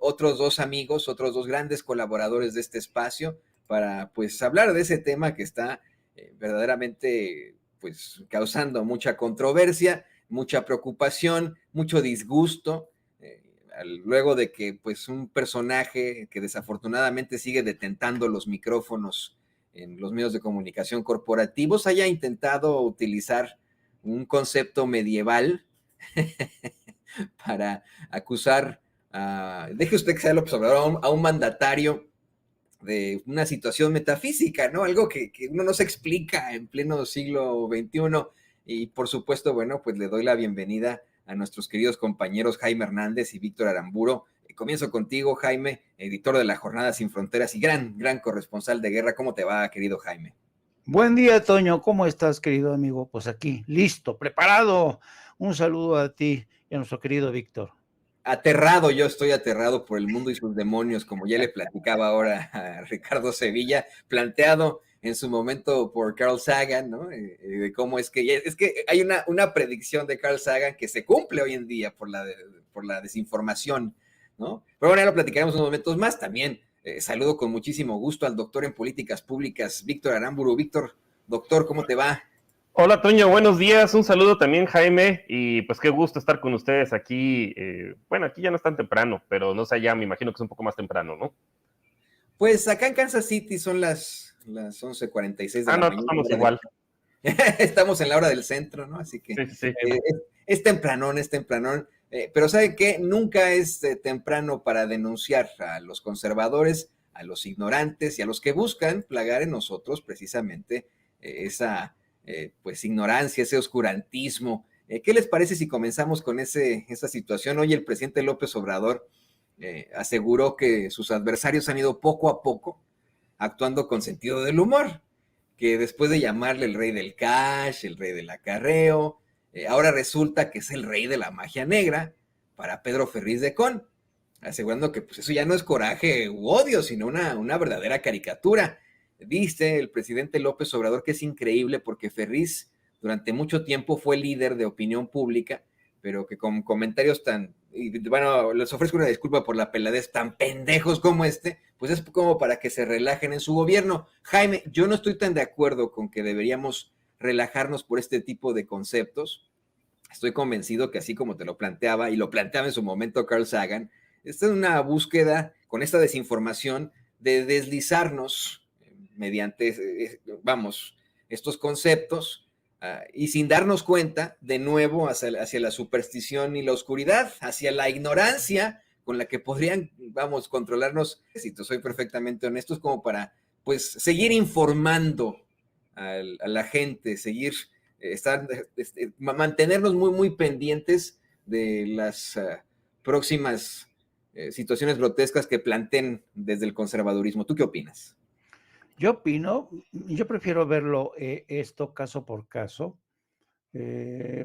otros dos amigos, otros dos grandes colaboradores de este espacio, para pues hablar de ese tema que está verdaderamente pues causando mucha controversia, mucha preocupación, mucho disgusto, luego de que pues un personaje que desafortunadamente sigue detentando los micrófonos en los medios de comunicación corporativos haya intentado utilizar un concepto medieval para acusar deje usted que sea López Obrador, a un mandatario de una situación metafísica, ¿no? Algo que uno no se explica en pleno siglo XXI. Y por supuesto, bueno, pues le doy la bienvenida a nuestros queridos compañeros Jaime Hernández y Víctor Aramburo. Comienzo contigo, Jaime, editor de La Jornada Sin Fronteras y gran corresponsal de guerra. ¿Cómo te va, querido Jaime? Buen día, Toño. ¿Cómo estás, querido amigo? Pues aquí, listo, preparado. Un saludo a ti y a nuestro querido Víctor. Aterrado, yo estoy aterrado por el mundo y sus demonios, como ya le platicaba ahora a Ricardo Sevilla, planteado en su momento por Carl Sagan, ¿no? De cómo es que hay una predicción de Carl Sagan que se cumple hoy en día por la desinformación, ¿no? Pero bueno, ya lo platicaremos unos momentos más. También saludo con muchísimo gusto al doctor en políticas públicas, Víctor Aramburu. Víctor, doctor, ¿cómo te va? Hola Toño, buenos días, un saludo también Jaime, y pues qué gusto estar con ustedes aquí. Bueno, aquí ya no es tan temprano, pero no sé, ya me imagino que es un poco más temprano, ¿no? Pues acá en Kansas City son las 11:46 de la No, mañana. estamos igual. Estamos en la hora del centro, ¿no? Así que Sí. es tempranón, pero ¿sabe qué? Nunca es temprano para denunciar a los conservadores, a los ignorantes y a los que buscan plagar en nosotros precisamente esa pues ignorancia, ese oscurantismo. ¿Qué les parece si comenzamos con esa situación? Hoy el presidente López Obrador aseguró que sus adversarios han ido poco a poco actuando con sentido del humor, que después de llamarle el rey del cash, el rey del acarreo, ahora resulta que es el rey de la magia negra para Pedro Ferriz de Con, asegurando que pues eso ya no es coraje u odio, sino una verdadera caricatura. Dice el presidente López Obrador que es increíble porque Ferriz durante mucho tiempo fue líder de opinión pública, pero que con comentarios bueno, les ofrezco una disculpa por la peladez, tan pendejos como pues es como para que se relajen en su gobierno. Jaime, yo no estoy tan de acuerdo con que deberíamos relajarnos por este tipo de conceptos. Estoy convencido que así como te lo planteaba, y lo planteaba en su momento Carl Sagan, esta es una búsqueda con esta desinformación de deslizarnos mediante, vamos, estos conceptos y sin darnos cuenta, de nuevo, hacia la superstición y la oscuridad, hacia la ignorancia con la que podrían, vamos, controlarnos. Si te soy perfectamente honesto, es como para, pues, seguir informando a la gente, seguir mantenernos muy pendientes de las próximas situaciones grotescas que planteen desde el conservadurismo. ¿Tú qué opinas? Yo prefiero verlo esto caso por caso,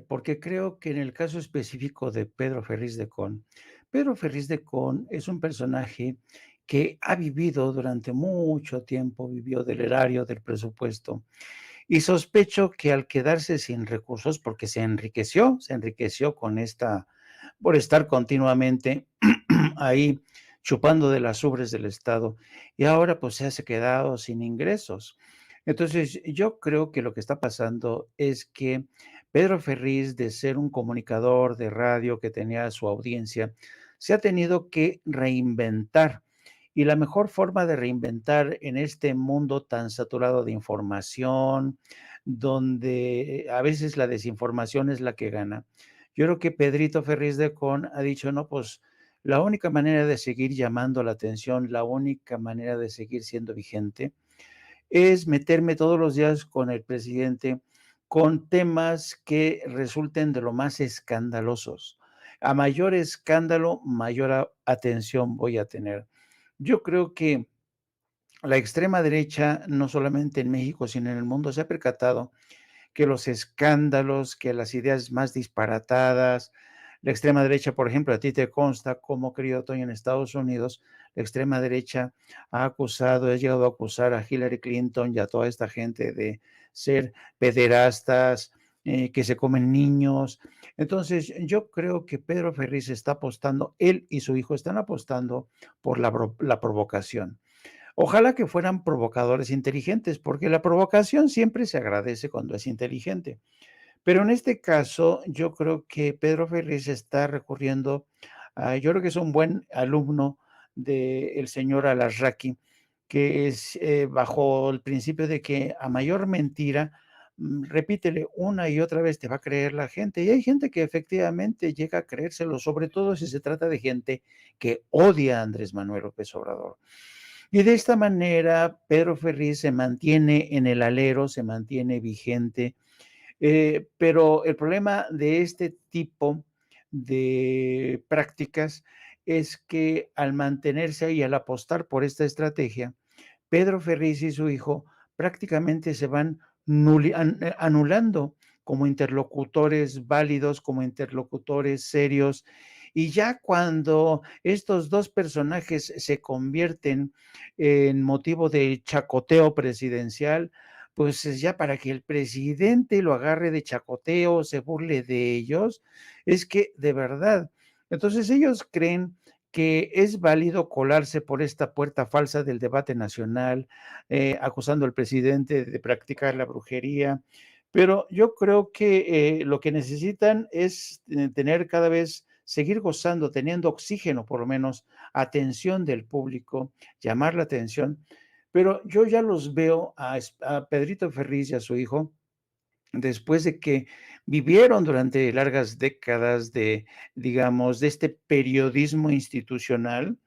porque creo que en el caso específico de Pedro Ferriz de Con es un personaje que ha vivido durante mucho tiempo, vivió del erario, del presupuesto, y sospecho que al quedarse sin recursos, porque se enriqueció por estar continuamente ahí chupando de las ubres del Estado, y ahora pues se ha quedado sin ingresos. Entonces, yo creo que lo que está pasando es que Pedro Ferriz, de ser un comunicador de radio que tenía su audiencia, se ha tenido que reinventar. Y la mejor forma de reinventar en este mundo tan saturado de información, donde a veces la desinformación es la que gana. Yo creo que Pedrito Ferriz de Con ha dicho, no, pues la única manera de seguir llamando la atención, la única manera de seguir siendo vigente, es meterme todos los días con el presidente con temas que resulten de lo más escandalosos. A mayor escándalo, mayor atención voy a tener. Yo creo que la extrema derecha, no solamente en México, sino en el mundo, se ha percatado que los escándalos, que las ideas más disparatadas, la extrema derecha, por ejemplo, a ti te consta cómo, querido Toño, en Estados Unidos, la extrema derecha ha llegado a acusar a Hillary Clinton y a toda esta gente de ser pederastas, que se comen niños. Entonces, yo creo que Pedro Ferriz está apostando, él y su hijo están apostando por la provocación. Ojalá que fueran provocadores inteligentes, porque la provocación siempre se agradece cuando es inteligente. Pero en este caso, yo creo que Pedro Ferriz está recurriendo yo creo que es un buen alumno del señor Alarraqui, que es bajo el principio de que a mayor mentira, repítele una y otra vez, te va a creer la gente. Y hay gente que efectivamente llega a creérselo, sobre todo si se trata de gente que odia a Andrés Manuel López Obrador. Y de esta manera, Pedro Ferriz se mantiene en el alero, se mantiene vigente, pero el problema de este tipo de prácticas es que al mantenerse ahí, al apostar por esta estrategia, Pedro Ferriz y su hijo prácticamente se van anulando como interlocutores válidos, como interlocutores serios. Y ya cuando estos dos personajes se convierten en motivo de chacoteo presidencial, pues es ya para que el presidente lo agarre de chacoteo, se burle de ellos, es que de verdad, entonces ellos creen que es válido colarse por esta puerta falsa del debate nacional, acusando al presidente de practicar la brujería, pero yo creo que lo que necesitan es tener cada vez, seguir gozando, teniendo oxígeno, por lo menos, atención del público, llamar la atención, pero yo ya los veo a Pedrito Ferriz y a su hijo, después de que vivieron durante largas décadas de, digamos, de este periodismo institucional,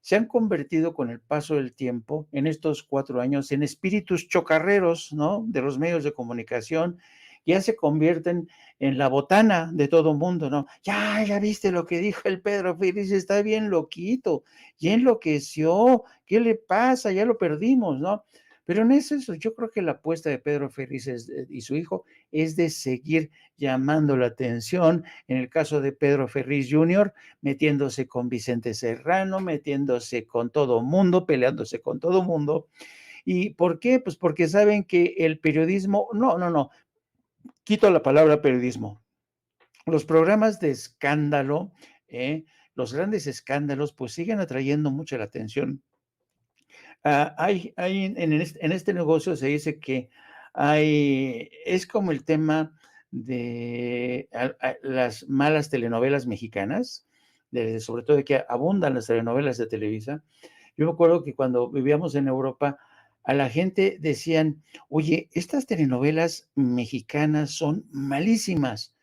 se han convertido con el paso del tiempo en estos 4 años en espíritus chocarreros, ¿no? De los medios de comunicación, ya se convierten en la botana de todo mundo, ¿no? Ya viste lo que dijo el Pedro Ferriz, está bien loquito, ya enloqueció, ¿qué le pasa? Ya lo perdimos, ¿no? Pero no es eso, yo creo que la apuesta de Pedro Ferriz y su hijo es de seguir llamando la atención. En el caso de Pedro Ferriz Jr., metiéndose con Vicente Serrano, metiéndose con todo mundo, peleándose con todo mundo. ¿Y por qué? Pues porque saben que el periodismo, no, quito la palabra periodismo. Los programas de escándalo, los grandes escándalos, pues siguen atrayendo mucha la atención. En este negocio se dice que es como el tema de las malas telenovelas mexicanas, sobre todo de que abundan las telenovelas de Televisa. Yo me acuerdo que cuando vivíamos en Europa, a la gente decían, oye, estas telenovelas mexicanas son malísimas,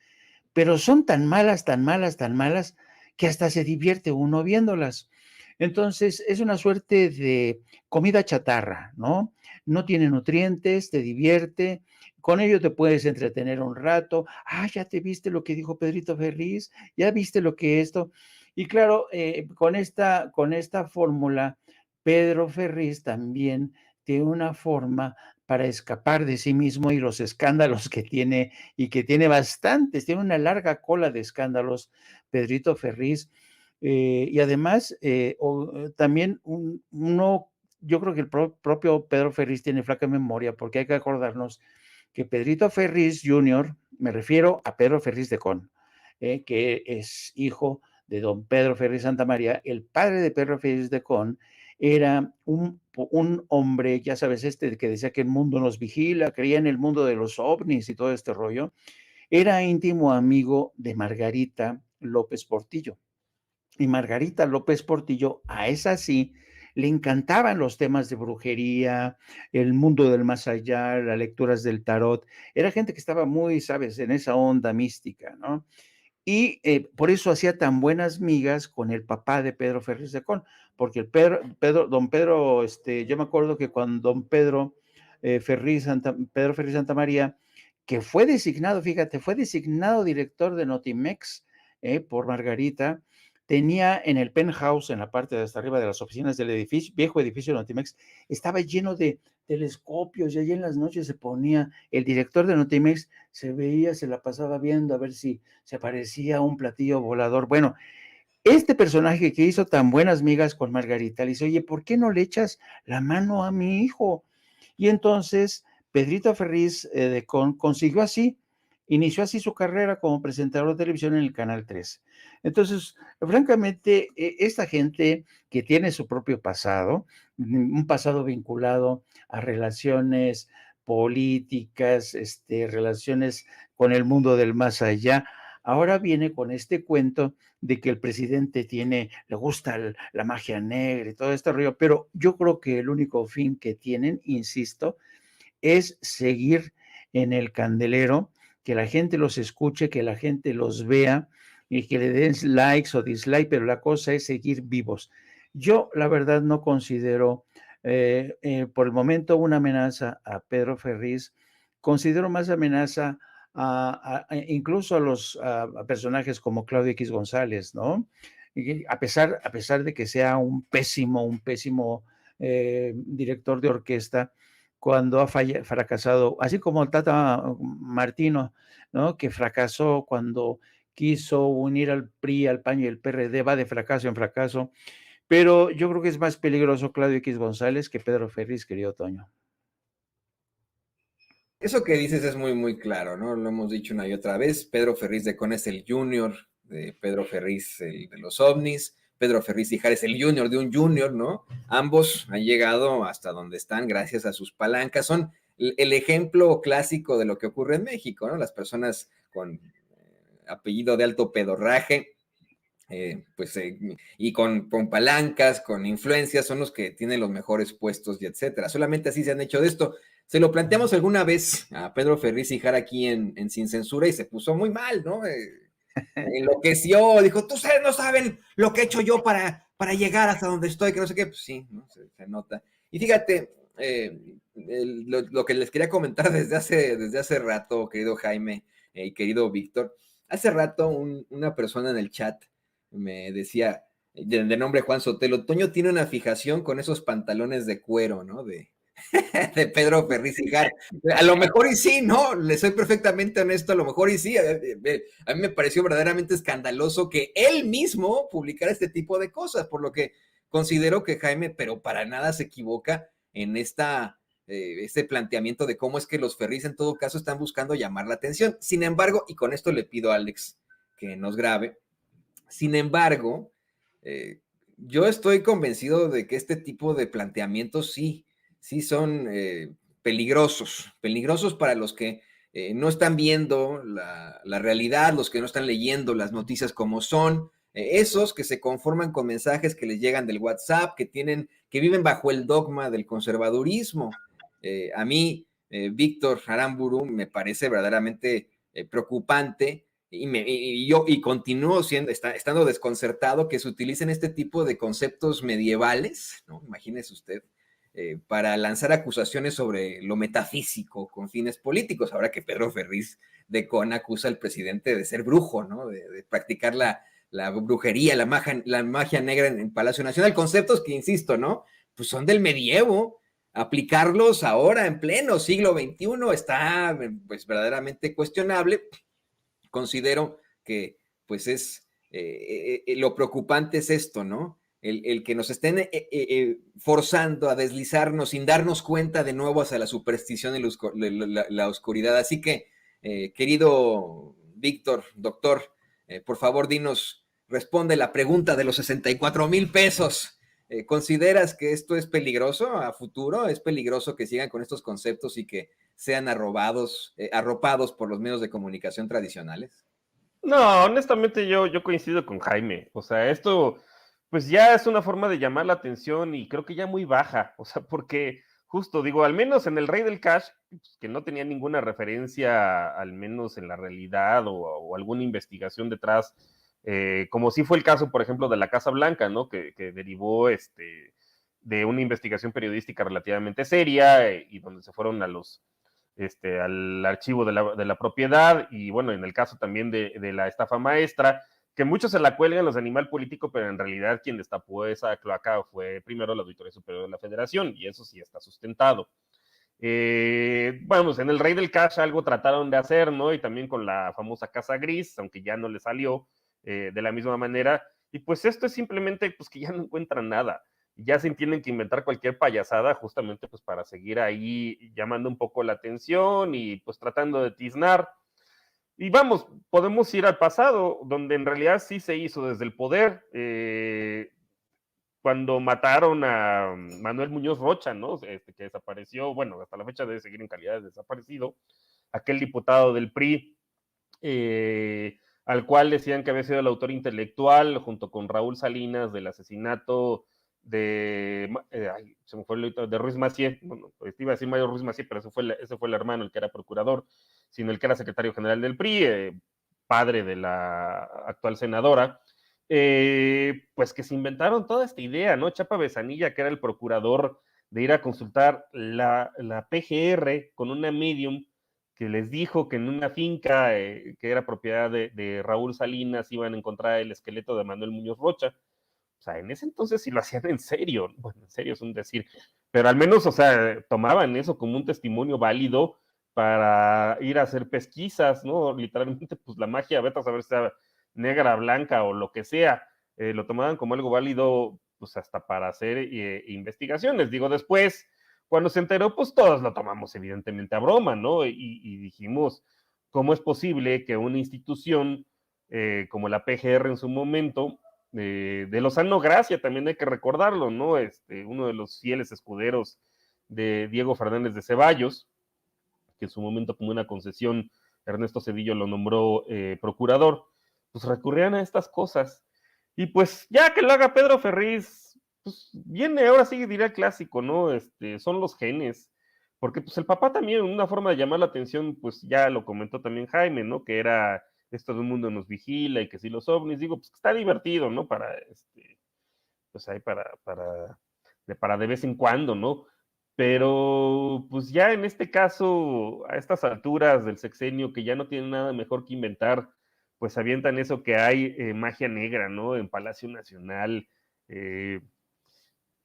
pero son tan malas, tan malas, tan malas, que hasta se divierte uno viéndolas. Entonces, es una suerte de comida chatarra, ¿no? No tiene nutrientes, te divierte, con ello te puedes entretener un rato. Ya te viste lo que dijo Pedrito Ferriz, ya viste lo que esto. Y claro, con esta fórmula, Pedro Ferriz también tiene una forma para escapar de sí mismo y los escándalos que tiene, y que tiene bastantes, tiene una larga cola de escándalos, Pedrito Ferriz. Y además, también yo creo que el propio Pedro Ferriz tiene flaca memoria, porque hay que acordarnos que Pedrito Ferriz Jr., me refiero a Pedro Ferriz de Con, que es hijo de don Pedro Ferriz Santamaría, el padre de Pedro Ferriz de Con, era un hombre, ya sabes, que decía que el mundo nos vigila, creía en el mundo de los ovnis y todo este rollo. Era íntimo amigo de Margarita López Portillo. Y Margarita López Portillo, a esa sí, le encantaban los temas de brujería, el mundo del más allá, las lecturas del tarot. Era gente que estaba muy, sabes, en esa onda mística, ¿no? Y por eso hacía tan buenas migas con el papá de Pedro Ferriz de Con, porque don Pedro, yo me acuerdo que cuando don Pedro Pedro Ferriz Santamaría, que fue designado, fíjate, fue designado director de Notimex por Margarita, tenía en el penthouse, en la parte de hasta arriba de las oficinas del viejo edificio de Notimex, estaba lleno de telescopios, y allí en las noches se ponía, el director de Notimex se la pasaba viendo a ver si se parecía a un platillo volador. Bueno, este personaje que hizo tan buenas migas con Margarita, le dice, oye, ¿por qué no le echas la mano a mi hijo? Y entonces Pedrito Ferriz consiguió así inició así su carrera como presentador de televisión en el Canal 13. Entonces, francamente, esta gente que tiene su propio pasado, un pasado vinculado a relaciones políticas, relaciones con el mundo del más allá, ahora viene con este cuento de que el presidente le gusta la magia negra y todo este rollo, pero yo creo que el único fin que tienen, insisto, es seguir en el candelero, que la gente los escuche, que la gente los vea y que le den likes o dislikes, pero la cosa es seguir vivos. Yo, la verdad, no considero por el momento una amenaza a Pedro Ferriz, considero más amenaza incluso a personajes como Claudio X González, ¿no? Y a pesar de que sea un pésimo director de orquesta, cuando ha fracasado, así como el Tata Martino, ¿no? Que fracasó cuando quiso unir al PRI, al PAN y el PRD, va de fracaso en fracaso, pero yo creo que es más peligroso Claudio X González que Pedro Ferriz, querido Toño. Eso que dices es muy, muy claro, ¿no? Lo hemos dicho una y otra vez. Pedro Ferriz de Con es el junior de Pedro Ferriz, el de los ovnis. Pedro Ferriz Hijar es el junior de un junior, ¿no? Ambos han llegado hasta donde están gracias a sus palancas. Son el ejemplo clásico de lo que ocurre en México, ¿no? Las personas con apellido de alto pedorraje, y con palancas, con influencias, son los que tienen los mejores puestos y etcétera. Solamente así se han hecho de esto. Se lo planteamos alguna vez a Pedro Ferriz Hijar aquí en Sin Censura y se puso muy mal, ¿no? Enloqueció, dijo, ustedes no saben lo que he hecho yo para llegar hasta donde estoy, que no sé qué. Pues sí, ¿no? Se nota. Y fíjate, lo que les quería comentar desde hace rato, querido Jaime y querido Víctor, hace rato una persona en el chat me decía, de nombre Juan Sotelo, Toño tiene una fijación con esos pantalones de cuero, ¿no? De Pedro Ferriz Hijar. A lo mejor y sí, ¿no? Le soy perfectamente honesto, a lo mejor y sí. A mí me pareció verdaderamente escandaloso que él mismo publicara este tipo de cosas, por lo que considero que Jaime, pero para nada se equivoca en este planteamiento de cómo es que los Ferriz en todo caso están buscando llamar la atención. Sin embargo, y con esto le pido a Alex que nos grabe, sin embargo, yo estoy convencido de que este tipo de planteamientos sí son peligrosos para los que no están viendo la realidad, los que no están leyendo las noticias como son, esos que se conforman con mensajes que les llegan del WhatsApp, que viven bajo el dogma del conservadurismo. A mí, Víctor Aramburu, me parece verdaderamente preocupante y continúo estando desconcertado que se utilicen este tipo de conceptos medievales, ¿no? Imagínese usted, para lanzar acusaciones sobre lo metafísico con fines políticos, ahora que Pedro Ferriz de Con acusa al presidente de ser brujo, ¿no? De practicar la brujería, la magia negra en Palacio Nacional, conceptos que, insisto, ¿no? Pues son del medievo. Aplicarlos ahora en pleno siglo XXI está pues verdaderamente cuestionable. Considero que pues lo preocupante es esto, ¿no? El que nos estén forzando a deslizarnos sin darnos cuenta de nuevo hacia la superstición y la oscuridad. Así que, querido Víctor, doctor, por favor responde la pregunta de los 64,000 pesos. ¿Consideras que esto es peligroso a futuro? ¿Es peligroso que sigan con estos conceptos y que sean arropados por los medios de comunicación tradicionales? No, honestamente yo coincido con Jaime. O sea, esto pues ya es una forma de llamar la atención y creo que ya muy baja. O sea, porque justo digo, al menos en el Rey del Cash, pues, que no tenía ninguna referencia, al menos en la realidad o alguna investigación detrás, como sí fue el caso, por ejemplo, de la Casa Blanca, ¿no? Que derivó de una investigación periodística relativamente seria y donde se fueron al archivo de la propiedad y bueno, en el caso también de la estafa maestra, que muchos se la cuelgan los de Animal Político, pero en realidad quien destapó esa cloaca fue primero la Auditoría Superior de la Federación y eso sí está sustentado. Vamos, en el Rey del Cash algo trataron de hacer, ¿no? Y también con la famosa Casa Gris, aunque ya no le salió de la misma manera. Y pues esto es simplemente pues que ya no encuentran nada. Ya se tienen que inventar cualquier payasada justamente pues para seguir ahí llamando un poco la atención y pues tratando de tiznar. Y vamos, podemos ir al pasado, donde en realidad sí se hizo desde el poder, cuando mataron a Manuel Muñoz Rocha, ¿no? Que desapareció, bueno, hasta la fecha debe seguir en calidad de desaparecido, aquel diputado del PRI, al cual decían que había sido el autor intelectual, junto con Raúl Salinas, del asesinato se me fue de Ruiz Massieu, bueno, pues iba a decir Mario Ruiz Massieu, pero ese fue el hermano, el que era procurador, sino el que era secretario general del PRI, padre de la actual senadora, pues que se inventaron toda esta idea, ¿no? Chapa Besanilla, que era el procurador, de ir a consultar la PGR con una medium que les dijo que en una finca que era propiedad de Raúl Salinas iban a encontrar el esqueleto de Manuel Muñoz Rocha. O sea, en ese entonces sí lo hacían en serio, bueno, en serio es un decir, pero al menos, o sea, tomaban eso como un testimonio válido para ir a hacer pesquisas, ¿no? Literalmente, pues la magia, vete a saber si sea negra, blanca o lo que sea, lo tomaban como algo válido, pues hasta para hacer investigaciones. Digo, después, cuando se enteró, pues todos lo tomamos evidentemente a broma, ¿no? Y dijimos, ¿cómo es posible que una institución como la PGR en su momento, de Lozano Gracia, también hay que recordarlo, ¿no? Uno de los fieles escuderos de Diego Fernández de Ceballos, que en su momento como una concesión Ernesto Zedillo lo nombró procurador, pues recurrían a estas cosas. Y pues ya que lo haga Pedro Ferriz, pues viene, ahora sí diría el clásico, ¿no? Son los genes. Porque pues el papá también, una forma de llamar la atención, pues ya lo comentó también Jaime, ¿no? Que era esto de un mundo nos vigila y que si los ovnis, digo, pues está divertido, ¿no? Pues ahí para de vez en cuando, ¿no? Pero pues ya en este caso, a estas alturas del sexenio, que ya no tienen nada mejor que inventar, pues avientan eso que hay magia negra, ¿no? En Palacio Nacional. Eh,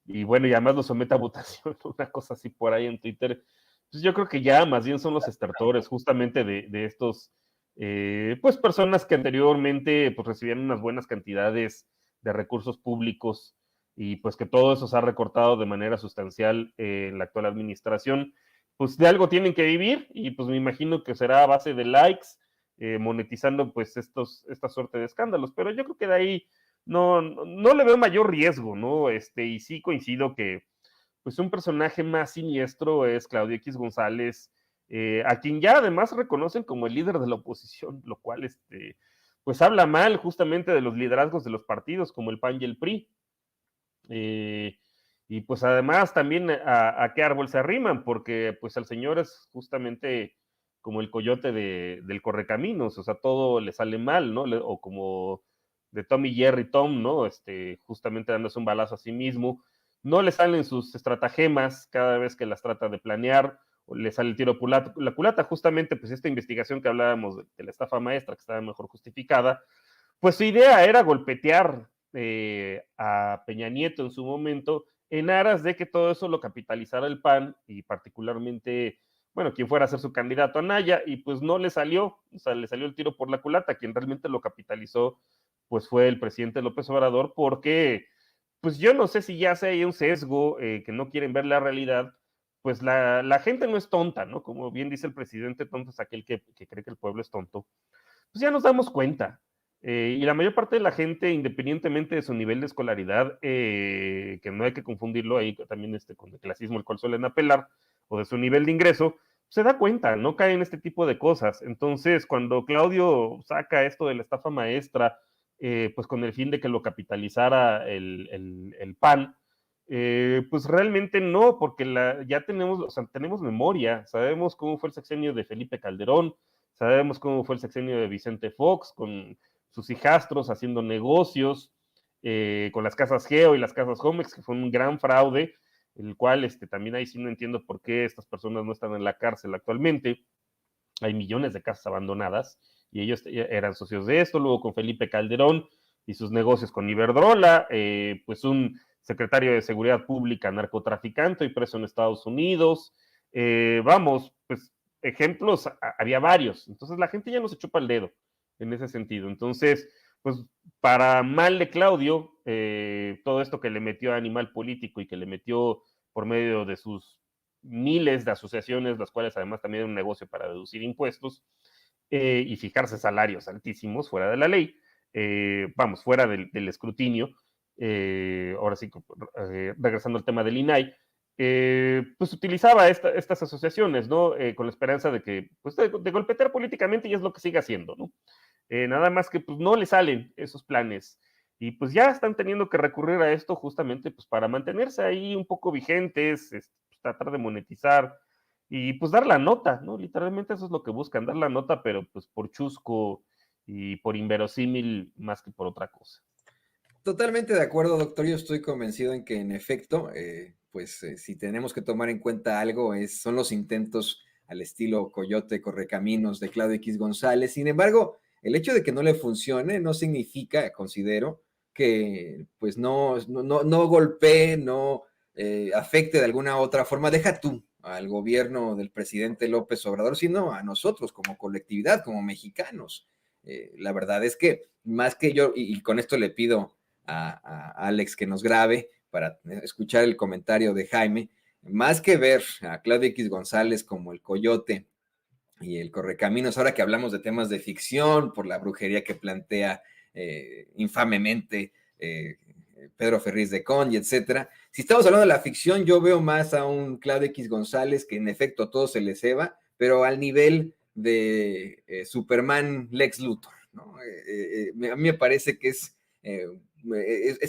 y bueno, y además lo somete a votación, una cosa así por ahí en Twitter. Pues yo creo que ya más bien son los estertores justamente de estos, pues personas que anteriormente pues recibían unas buenas cantidades de recursos públicos y pues que todo eso se ha recortado de manera sustancial en la actual administración, pues de algo tienen que vivir y pues me imagino que será a base de likes, monetizando pues esta suerte de escándalos, pero yo creo que de ahí no le veo mayor riesgo, ¿no? Y sí coincido que pues un personaje más siniestro es Claudio X González, a quien ya además reconocen como el líder de la oposición, lo cual pues habla mal justamente de los liderazgos de los partidos como el PAN y el PRI. Y pues además también a qué árbol se arriman, porque pues el señor es justamente como el coyote del correcaminos, o sea, todo le sale mal, ¿no? O como de Tom y Jerry Tom, ¿no? Justamente dándose un balazo a sí mismo. No le salen sus estratagemas cada vez que las trata de planear, o le sale el tiro por la culata. Justamente, pues esta investigación que hablábamos de la estafa maestra, que estaba mejor justificada, pues su idea era golpetear a Peña Nieto en su momento, en aras de que todo eso lo capitalizara el PAN y particularmente, bueno, quien fuera a ser su candidato a Naya, y pues no le salió, o sea, le salió el tiro por la culata. Quien realmente lo capitalizó, pues fue el presidente López Obrador, porque, pues yo no sé si ya sea hay un sesgo, que no quieren ver la realidad, pues la gente no es tonta, ¿no? Como bien dice el presidente, tonto es aquel que cree que el pueblo es tonto. Pues ya nos damos cuenta. Y la mayor parte de la gente, independientemente de su nivel de escolaridad, que no hay que confundirlo ahí también con el clasismo al cual suelen apelar, o de su nivel de ingreso, se da cuenta, no cae en este tipo de cosas. Entonces, cuando Claudio saca esto de la estafa maestra, pues con el fin de que lo capitalizara el PAN, pues realmente no, porque ya tenemos, o sea, tenemos memoria, sabemos cómo fue el sexenio de Felipe Calderón, sabemos cómo fue el sexenio de Vicente Fox, con sus hijastros haciendo negocios, con las casas Geo y las casas Homex, que fue un gran fraude, el cual también ahí sí no entiendo por qué estas personas no están en la cárcel actualmente. Hay millones de casas abandonadas y ellos eran socios de esto. Luego con Felipe Calderón y sus negocios con Iberdrola, pues un secretario de Seguridad Pública narcotraficante y preso en Estados Unidos. Vamos, pues ejemplos había varios. Entonces la gente ya no se chupa el dedo en ese sentido. Entonces, pues para mal de Claudio, todo esto que le metió a Animal Político y que le metió por medio de sus miles de asociaciones, las cuales además también era un negocio para deducir impuestos, y fijarse salarios altísimos fuera de la ley, vamos, fuera del escrutinio. Ahora sí, regresando al tema del INAI, pues utilizaba estas asociaciones, ¿no? Con la esperanza de que, pues de golpetear políticamente, y es lo que sigue haciendo, ¿no? Nada más que pues no le salen esos planes y pues ya están teniendo que recurrir a esto justamente pues para mantenerse ahí un poco vigentes, pues, tratar de monetizar y pues dar la nota, ¿no? Literalmente eso es lo que buscan, dar la nota, pero pues por chusco y por inverosímil más que por otra cosa. Totalmente de acuerdo, doctor. Yo estoy convencido en que, en efecto, si tenemos que tomar en cuenta algo, son los intentos al estilo Coyote Correcaminos de Claudio X González. Sin embargo, el hecho de que no le funcione no significa, considero, que pues no golpee, no afecte de alguna otra forma. Deja tú al gobierno del presidente López Obrador, sino a nosotros como colectividad, como mexicanos. La verdad es que más que yo, y con esto le pido a Alex que nos grabe para escuchar el comentario de Jaime, más que ver a Claudio X González como el Coyote y el Correcaminos, ahora que hablamos de temas de ficción, por la brujería que plantea infamemente Pedro Ferriz de Con y etcétera. Si estamos hablando de la ficción, yo veo más a un Claudio X González que en efecto todo se le ceba, pero al nivel de Superman Lex Luthor, ¿no? A mí me parece que es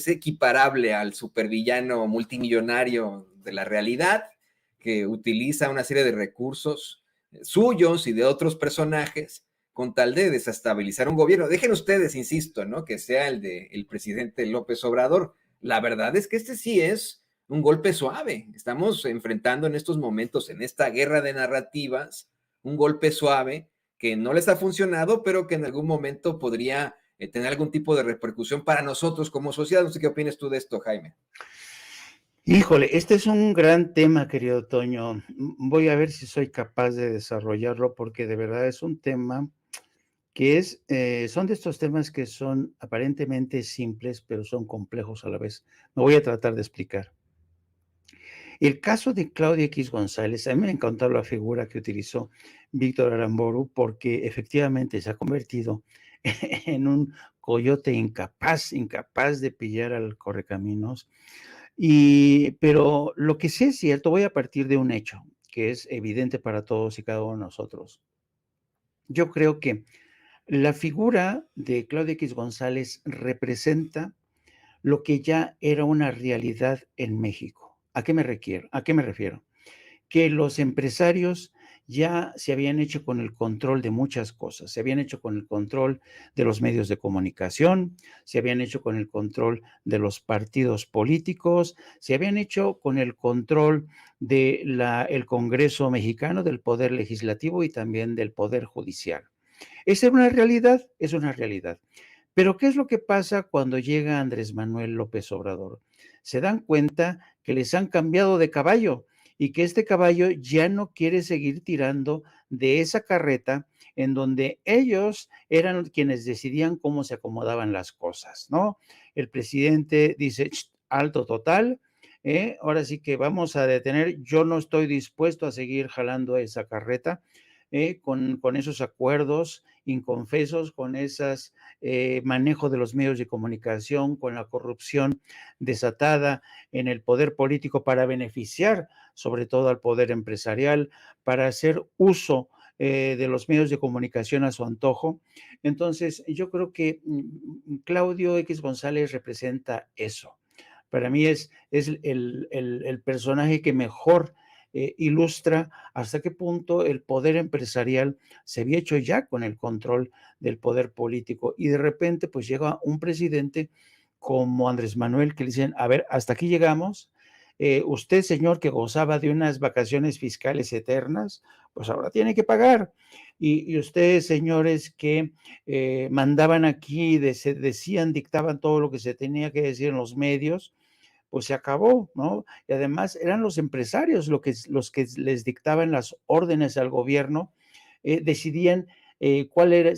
equiparable al supervillano multimillonario de la realidad, que utiliza una serie de recursos suyos y de otros personajes con tal de desestabilizar un gobierno. Dejen ustedes, insisto, ¿no? Que sea el del presidente López Obrador. La verdad es que este sí es un golpe suave. Estamos enfrentando en estos momentos, en esta guerra de narrativas, un golpe suave que no les ha funcionado, pero que en algún momento podría tener algún tipo de repercusión para nosotros como sociedad. No sé qué opinas tú de esto, Jaime. Híjole, este es un gran tema, querido Toño. Voy a ver si soy capaz de desarrollarlo porque de verdad es un tema que son de estos temas que son aparentemente simples, pero son complejos a la vez. Me voy a tratar de explicar. El caso de Claudia X González, a mí me encantó la figura que utilizó Víctor Aramburu porque efectivamente se ha convertido en un coyote incapaz de pillar al correcaminos. Pero lo que sí es cierto, voy a partir de un hecho que es evidente para todos y cada uno de nosotros. Yo creo que la figura de Claudia X González representa lo que ya era una realidad en México. ¿A qué me refiero? Que los empresarios ya se habían hecho con el control de muchas cosas, se habían hecho con el control de los medios de comunicación, se habían hecho con el control de los partidos políticos, se habían hecho con el control del Congreso mexicano, del Poder Legislativo y también del Poder Judicial. Esa es una realidad, es una realidad. Pero ¿qué es lo que pasa cuando llega Andrés Manuel López Obrador? Se dan cuenta que les han cambiado de caballo y que este caballo ya no quiere seguir tirando de esa carreta en donde ellos eran quienes decidían cómo se acomodaban las cosas, ¿no? El presidente dice, alto total, ahora sí que vamos a detener, yo no estoy dispuesto a seguir jalando esa carreta, con esos acuerdos inconfesos, con esas manejo de los medios de comunicación, con la corrupción desatada en el poder político para beneficiar sobre todo al poder empresarial, para hacer uso de los medios de comunicación a su antojo. Entonces, yo creo que Claudio X González representa eso. Para mí es el personaje que mejor ilustra hasta qué punto el poder empresarial se había hecho ya con el control del poder político y de repente pues llega un presidente como Andrés Manuel que le dicen, a ver, hasta aquí llegamos, usted señor que gozaba de unas vacaciones fiscales eternas, pues ahora tiene que pagar. Y ustedes señores que mandaban aquí, decían, dictaban todo lo que se tenía que decir en los medios, pues se acabó, ¿no? Y además eran los empresarios los que les dictaban las órdenes al gobierno, decidían cuál era,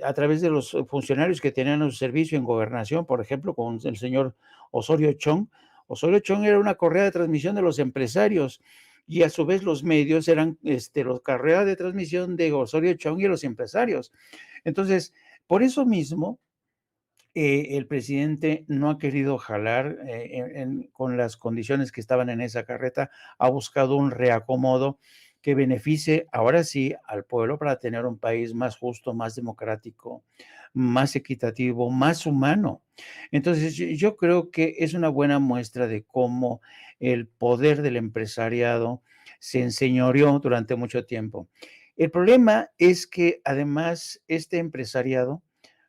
a través de los funcionarios que tenían su servicio en gobernación, por ejemplo, con el señor Osorio Chong. Osorio Chong era una correa de transmisión de los empresarios y a su vez los medios eran los carreras de transmisión de Osorio Chong y los empresarios. Entonces, por eso mismo, el presidente no ha querido jalar con las condiciones que estaban en esa carreta, ha buscado un reacomodo que beneficie ahora sí al pueblo para tener un país más justo, más democrático, más equitativo, más humano. Entonces, yo creo que es una buena muestra de cómo el poder del empresariado se enseñoreó durante mucho tiempo. El problema es que además este empresariado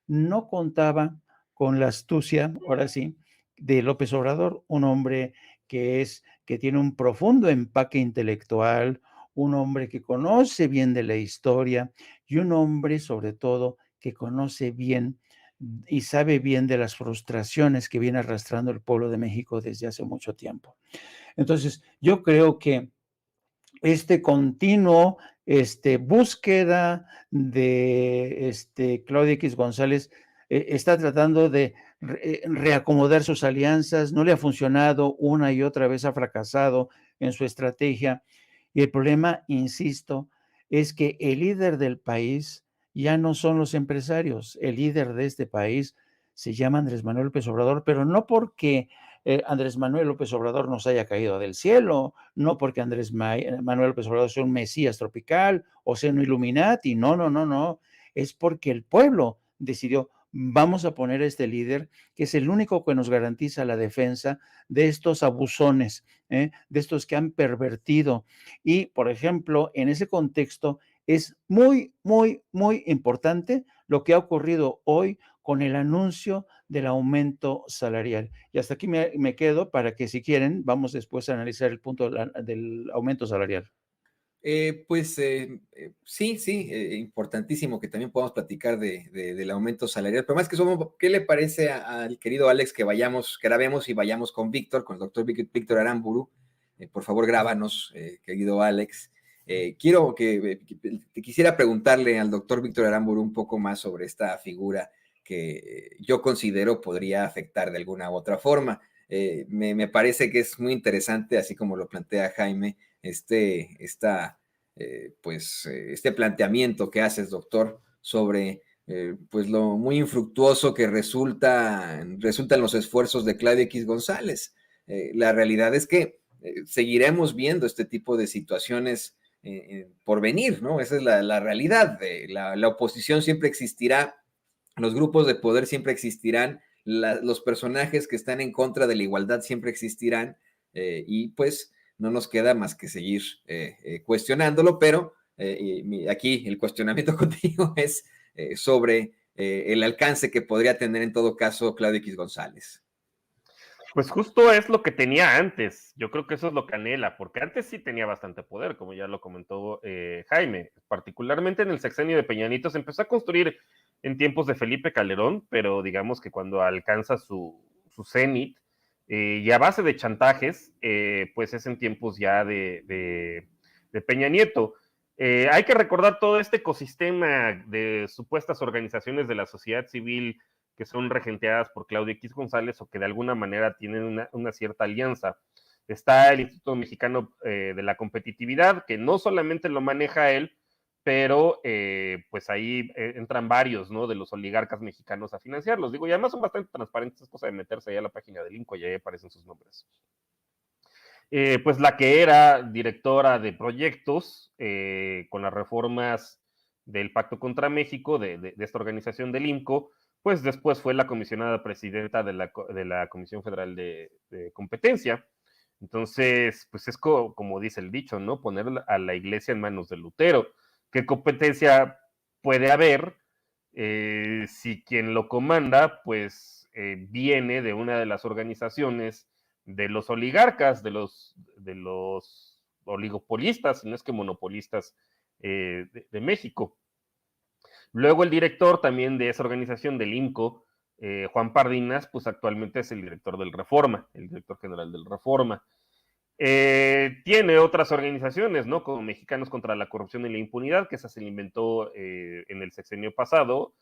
no contaba con la astucia, ahora sí, de López Obrador, un hombre que tiene un profundo empaque intelectual, un hombre que conoce bien de la historia y un hombre, sobre todo, que conoce bien y sabe bien de las frustraciones que viene arrastrando el pueblo de México desde hace mucho tiempo. Entonces, yo creo que continuo, búsqueda de Claudia X González, está tratando de reacomodar sus alianzas, no le ha funcionado, una y otra vez ha fracasado en su estrategia. Y el problema, insisto, es que el líder del país ya no son los empresarios, el líder de este país se llama Andrés Manuel López Obrador, pero no porque Andrés Manuel López Obrador nos haya caído del cielo, no porque Andrés Manuel López Obrador sea un mesías tropical o sea un Illuminati, no, no, no, no, es porque el pueblo decidió, vamos a poner a este líder que es el único que nos garantiza la defensa de estos abusones, de estos que han pervertido. Y, por ejemplo, en ese contexto es muy, muy, muy importante lo que ha ocurrido hoy con el anuncio del aumento salarial. Y hasta aquí me quedo para que, si quieren, vamos después a analizar el punto del aumento salarial. Sí, sí, importantísimo que también podamos platicar del aumento salarial, pero más que eso, ¿qué le parece al querido Alex que grabemos y vayamos con Víctor, con el doctor Víctor Aramburu? Por favor, grábanos, querido Alex. Te quisiera preguntarle al doctor Víctor Aramburu un poco más sobre esta figura que yo considero podría afectar de alguna u otra forma. Me parece que es muy interesante, así como lo plantea Jaime, este planteamiento que haces, doctor, sobre pues lo muy infructuoso que resultan los esfuerzos de Claudia X González. La realidad es que seguiremos viendo este tipo de situaciones por venir, ¿no? Esa es la realidad. La oposición siempre existirá, los grupos de poder siempre existirán, los personajes que están en contra de la igualdad siempre existirán, y pues no nos queda más que seguir cuestionándolo, pero aquí el cuestionamiento contigo es sobre el alcance que podría tener en todo caso Claudio X González. Pues justo es lo que tenía antes. Yo creo que eso es lo que anhela, porque antes sí tenía bastante poder, como ya lo comentó Jaime. Particularmente en el sexenio de Peña Nieto se empezó a construir en tiempos de Felipe Calderón, pero digamos que cuando alcanza su cenit, y a base de chantajes, pues es en tiempos ya de Peña Nieto. Hay que recordar todo este ecosistema de supuestas organizaciones de la sociedad civil que son regenteadas por Claudio X González o que de alguna manera tienen una cierta alianza. Está el Instituto Mexicano de la Competitividad, que no solamente lo maneja él, pero pues ahí entran varios, ¿no? De los oligarcas mexicanos a financiarlos. Digo, y además son bastante transparentes, es cosa de meterse ahí a la página del INCO y ahí aparecen sus nombres. Pues la que era directora de proyectos con las reformas del Pacto contra México, de esta organización del INCO, pues después fue la comisionada presidenta de la Comisión Federal de Competencia. Entonces, pues es como dice el dicho, ¿no? Poner a la iglesia en manos de Lutero. ¿Qué competencia puede haber si quien lo comanda, pues viene de una de las organizaciones de los oligarcas, de los oligopolistas, si no es que monopolistas de México? Luego el director también de esa organización, del INCO, Juan Pardinas, pues actualmente es el director del Reforma, el director general del Reforma. Tiene otras organizaciones, ¿no? Como Mexicanos contra la Corrupción y la Impunidad, que esa se le inventó en el sexenio pasado,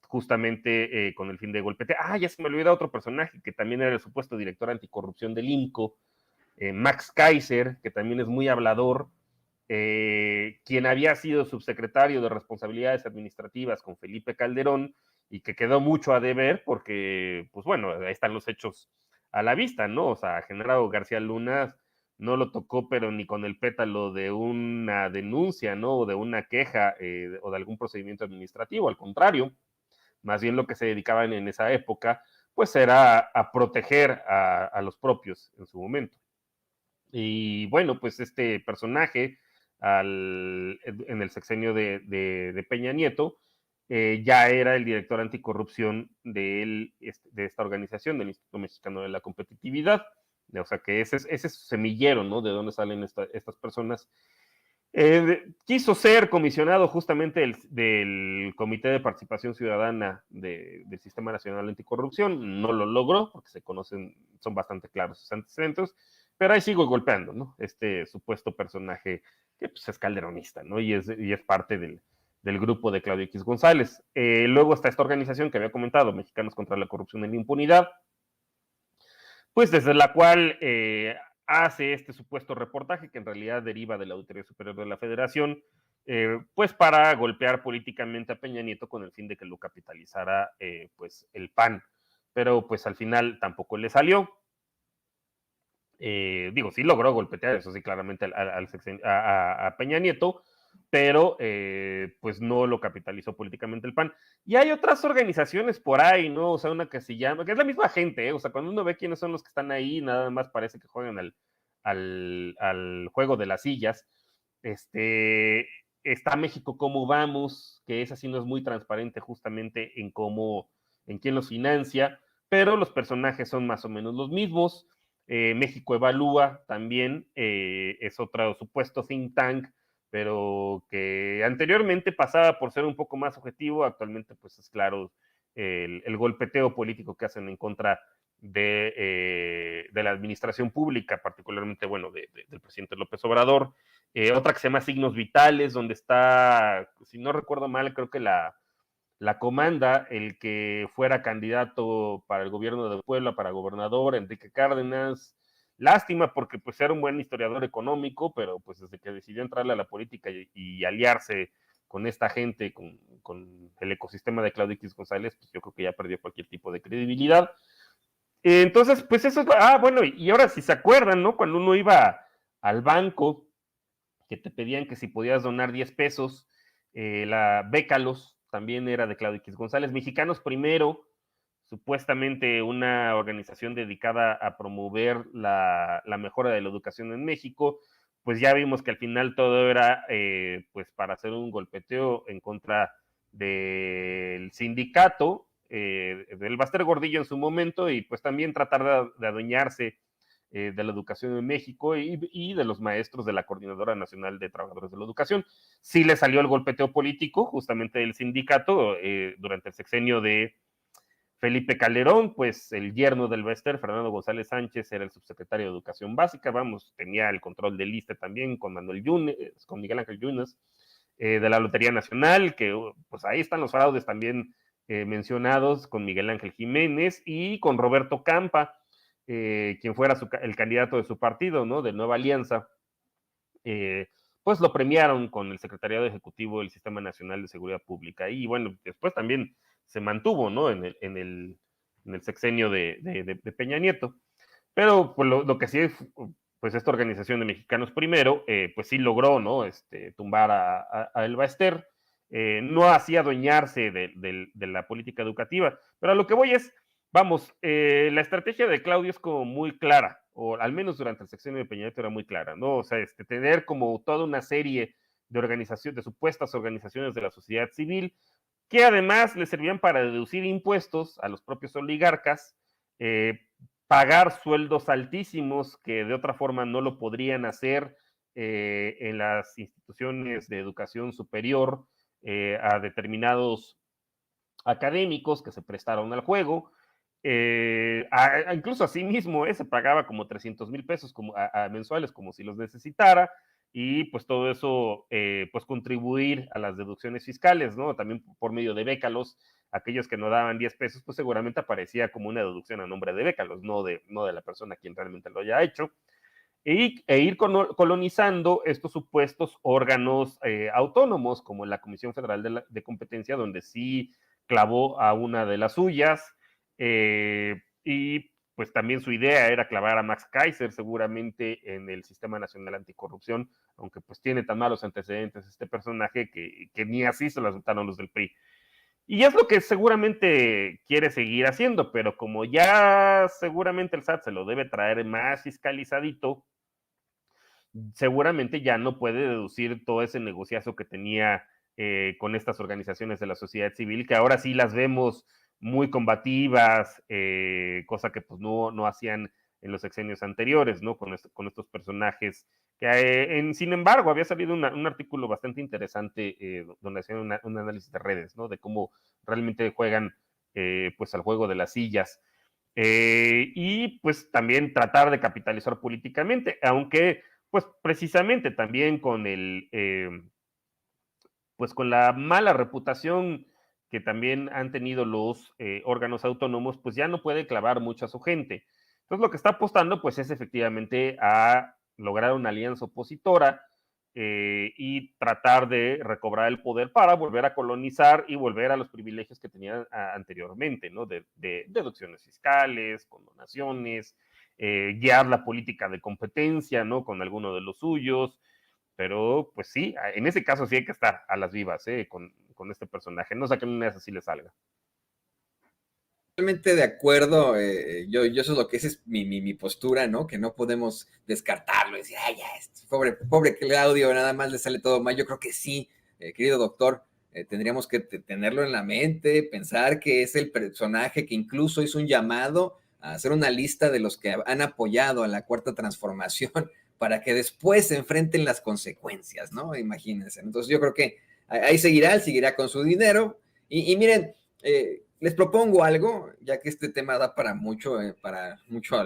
justamente con el fin de golpetear. Ya se me olvidó otro personaje, que también era el supuesto director anticorrupción del INCO, Max Kaiser, que también es muy hablador, quien había sido subsecretario de Responsabilidades Administrativas con Felipe Calderón y que quedó mucho a deber porque, pues bueno, ahí están los hechos a la vista, ¿no? O sea, Genaro García Luna no lo tocó, pero ni con el pétalo de una denuncia, ¿no? O de una queja o de algún procedimiento administrativo, al contrario, más bien lo que se dedicaban en esa época, pues era a proteger a los propios en su momento. Y bueno, pues este personaje en el sexenio de Peña Nieto ya era el director anticorrupción de esta organización, del Instituto Mexicano de la Competitividad. O sea que ese es su semillero, ¿no? De dónde salen estas personas. Quiso ser comisionado justamente del Comité de Participación Ciudadana del Sistema Nacional Anticorrupción. No lo logró porque se conocen, son bastante claros sus antecedentes, pero ahí sigo golpeando, ¿no? Este supuesto personaje que pues, es calderonista, ¿no? Y es parte del grupo de Claudio X González. Luego está esta organización que había comentado, Mexicanos contra la Corrupción y la Impunidad, pues desde la cual hace este supuesto reportaje que en realidad deriva de la Auditoría Superior de la Federación, pues para golpear políticamente a Peña Nieto con el fin de que lo capitalizara pues el PAN, pero pues al final tampoco le salió. Digo, sí logró golpetear, eso sí, claramente a Peña Nieto, pero pues no lo capitalizó políticamente el PAN. Y hay otras organizaciones por ahí, ¿no? O sea, una que se llama, que es la misma gente, ¿eh? O sea, cuando uno ve quiénes son los que están ahí, nada más parece que juegan al juego de las sillas. Está México Cómo Vamos, que esa sí no es muy transparente justamente en quién los financia, pero los personajes son más o menos los mismos. México Evalúa también es otro supuesto think tank, pero que anteriormente pasaba por ser un poco más objetivo, actualmente pues es claro el golpeteo político que hacen en contra de la administración pública, particularmente, bueno, del presidente López Obrador. Otra que se llama Signos Vitales, donde está, si no recuerdo mal, creo que la comanda el que fuera candidato para el gobierno de Puebla, para gobernador, Enrique Cárdenas. Lástima porque pues era un buen historiador económico, pero pues desde que decidió entrarle a la política y aliarse con esta gente, con el ecosistema de Claudio X González, pues yo creo que ya perdió cualquier tipo de credibilidad. Entonces, pues eso es, bueno, y ahora si se acuerdan, ¿no? Cuando uno iba al banco, que te pedían que si podías donar 10 pesos, la Bécalos también era de Claudio X González. Mexicanos Primero, supuestamente una organización dedicada a promover la mejora de la educación en México, pues ya vimos que al final todo era pues para hacer un golpeteo en contra del sindicato, del Baster Gordillo en su momento, y pues también tratar de adueñarse de la educación en México y de los maestros de la Coordinadora Nacional de Trabajadores de la Educación. Sí le salió el golpeteo político justamente del sindicato durante el sexenio de Felipe Calderón, pues el yerno del Bester, Fernando González Sánchez, era el subsecretario de Educación Básica, vamos, tenía el control del ISSSTE también con Manuel Yunes, con Miguel Ángel Yunes, de la Lotería Nacional, que pues ahí están los fraudes también mencionados con Miguel Ángel Jiménez y con Roberto Campa, quien fuera el candidato de su partido, ¿no? De Nueva Alianza, pues lo premiaron con el Secretariado Ejecutivo del Sistema Nacional de Seguridad Pública. Y bueno, después también se mantuvo, ¿no? En el sexenio de Peña Nieto. Pero pues, lo que sí, pues esta organización de Mexicanos Primero, pues sí logró, ¿no? Tumbar a El Baester. No hacía adueñarse de la política educativa. Pero a lo que voy es, vamos, la estrategia de Claudio es como muy clara, o al menos durante el sexenio de Peña Nieto era muy clara, ¿no? O sea, tener como toda una serie de organizaciones, de supuestas organizaciones de la sociedad civil, que además le servían para deducir impuestos a los propios oligarcas, pagar sueldos altísimos que de otra forma no lo podrían hacer en las instituciones de educación superior a determinados académicos que se prestaron al juego. Incluso a sí mismo se pagaba como 300,000 pesos mensuales como si los necesitara, y pues todo eso pues contribuir a las deducciones fiscales, ¿no? También por medio de Bécalos, aquellos que no daban 10 pesos, pues seguramente aparecía como una deducción a nombre de Bécalos, no de la persona quien realmente lo haya hecho. e ir colonizando estos supuestos órganos autónomos, como la Comisión Federal de Competencia, donde sí clavó a una de las suyas, y pues también su idea era clavar a Max Kaiser seguramente en el Sistema Nacional Anticorrupción, aunque pues tiene tan malos antecedentes este personaje que ni así se lo resultaron los del PRI. Y es lo que seguramente quiere seguir haciendo, pero como ya seguramente el SAT se lo debe traer más fiscalizadito, seguramente ya no puede deducir todo ese negociazo que tenía con estas organizaciones de la sociedad civil, que ahora sí las vemos muy combativas, cosa que pues no hacían en los sexenios anteriores, ¿no? Con estos personajes que, sin embargo, había salido un artículo bastante interesante donde hacían un análisis de redes, ¿no? De cómo realmente juegan pues al juego de las sillas. Y pues también tratar de capitalizar políticamente, aunque pues precisamente también pues con la mala reputación que también han tenido los órganos autónomos, pues ya no puede clavar mucho a su gente. Entonces lo que está apostando pues es efectivamente a lograr una alianza opositora y tratar de recobrar el poder para volver a colonizar y volver a los privilegios que tenían anteriormente, ¿no? De deducciones fiscales, condonaciones, guiar la política de competencia, ¿no? Con alguno de los suyos, pero pues sí, en ese caso sí hay que estar a las vivas, con este personaje, no sé que una vez así le salga. Totalmente de acuerdo, yo eso es lo que es mi postura, ¿no? Que no podemos descartarlo, decir, ay, ya, pobre Claudio, nada más le sale todo mal. Yo creo que sí, querido doctor, tendríamos que tenerlo en la mente, pensar que es el personaje que incluso hizo un llamado a hacer una lista de los que han apoyado a la Cuarta Transformación para que después se enfrenten las consecuencias, ¿no? Imagínense. Entonces yo creo que ahí seguirá, él seguirá con su dinero. Y miren, les propongo algo, ya que este tema da para mucho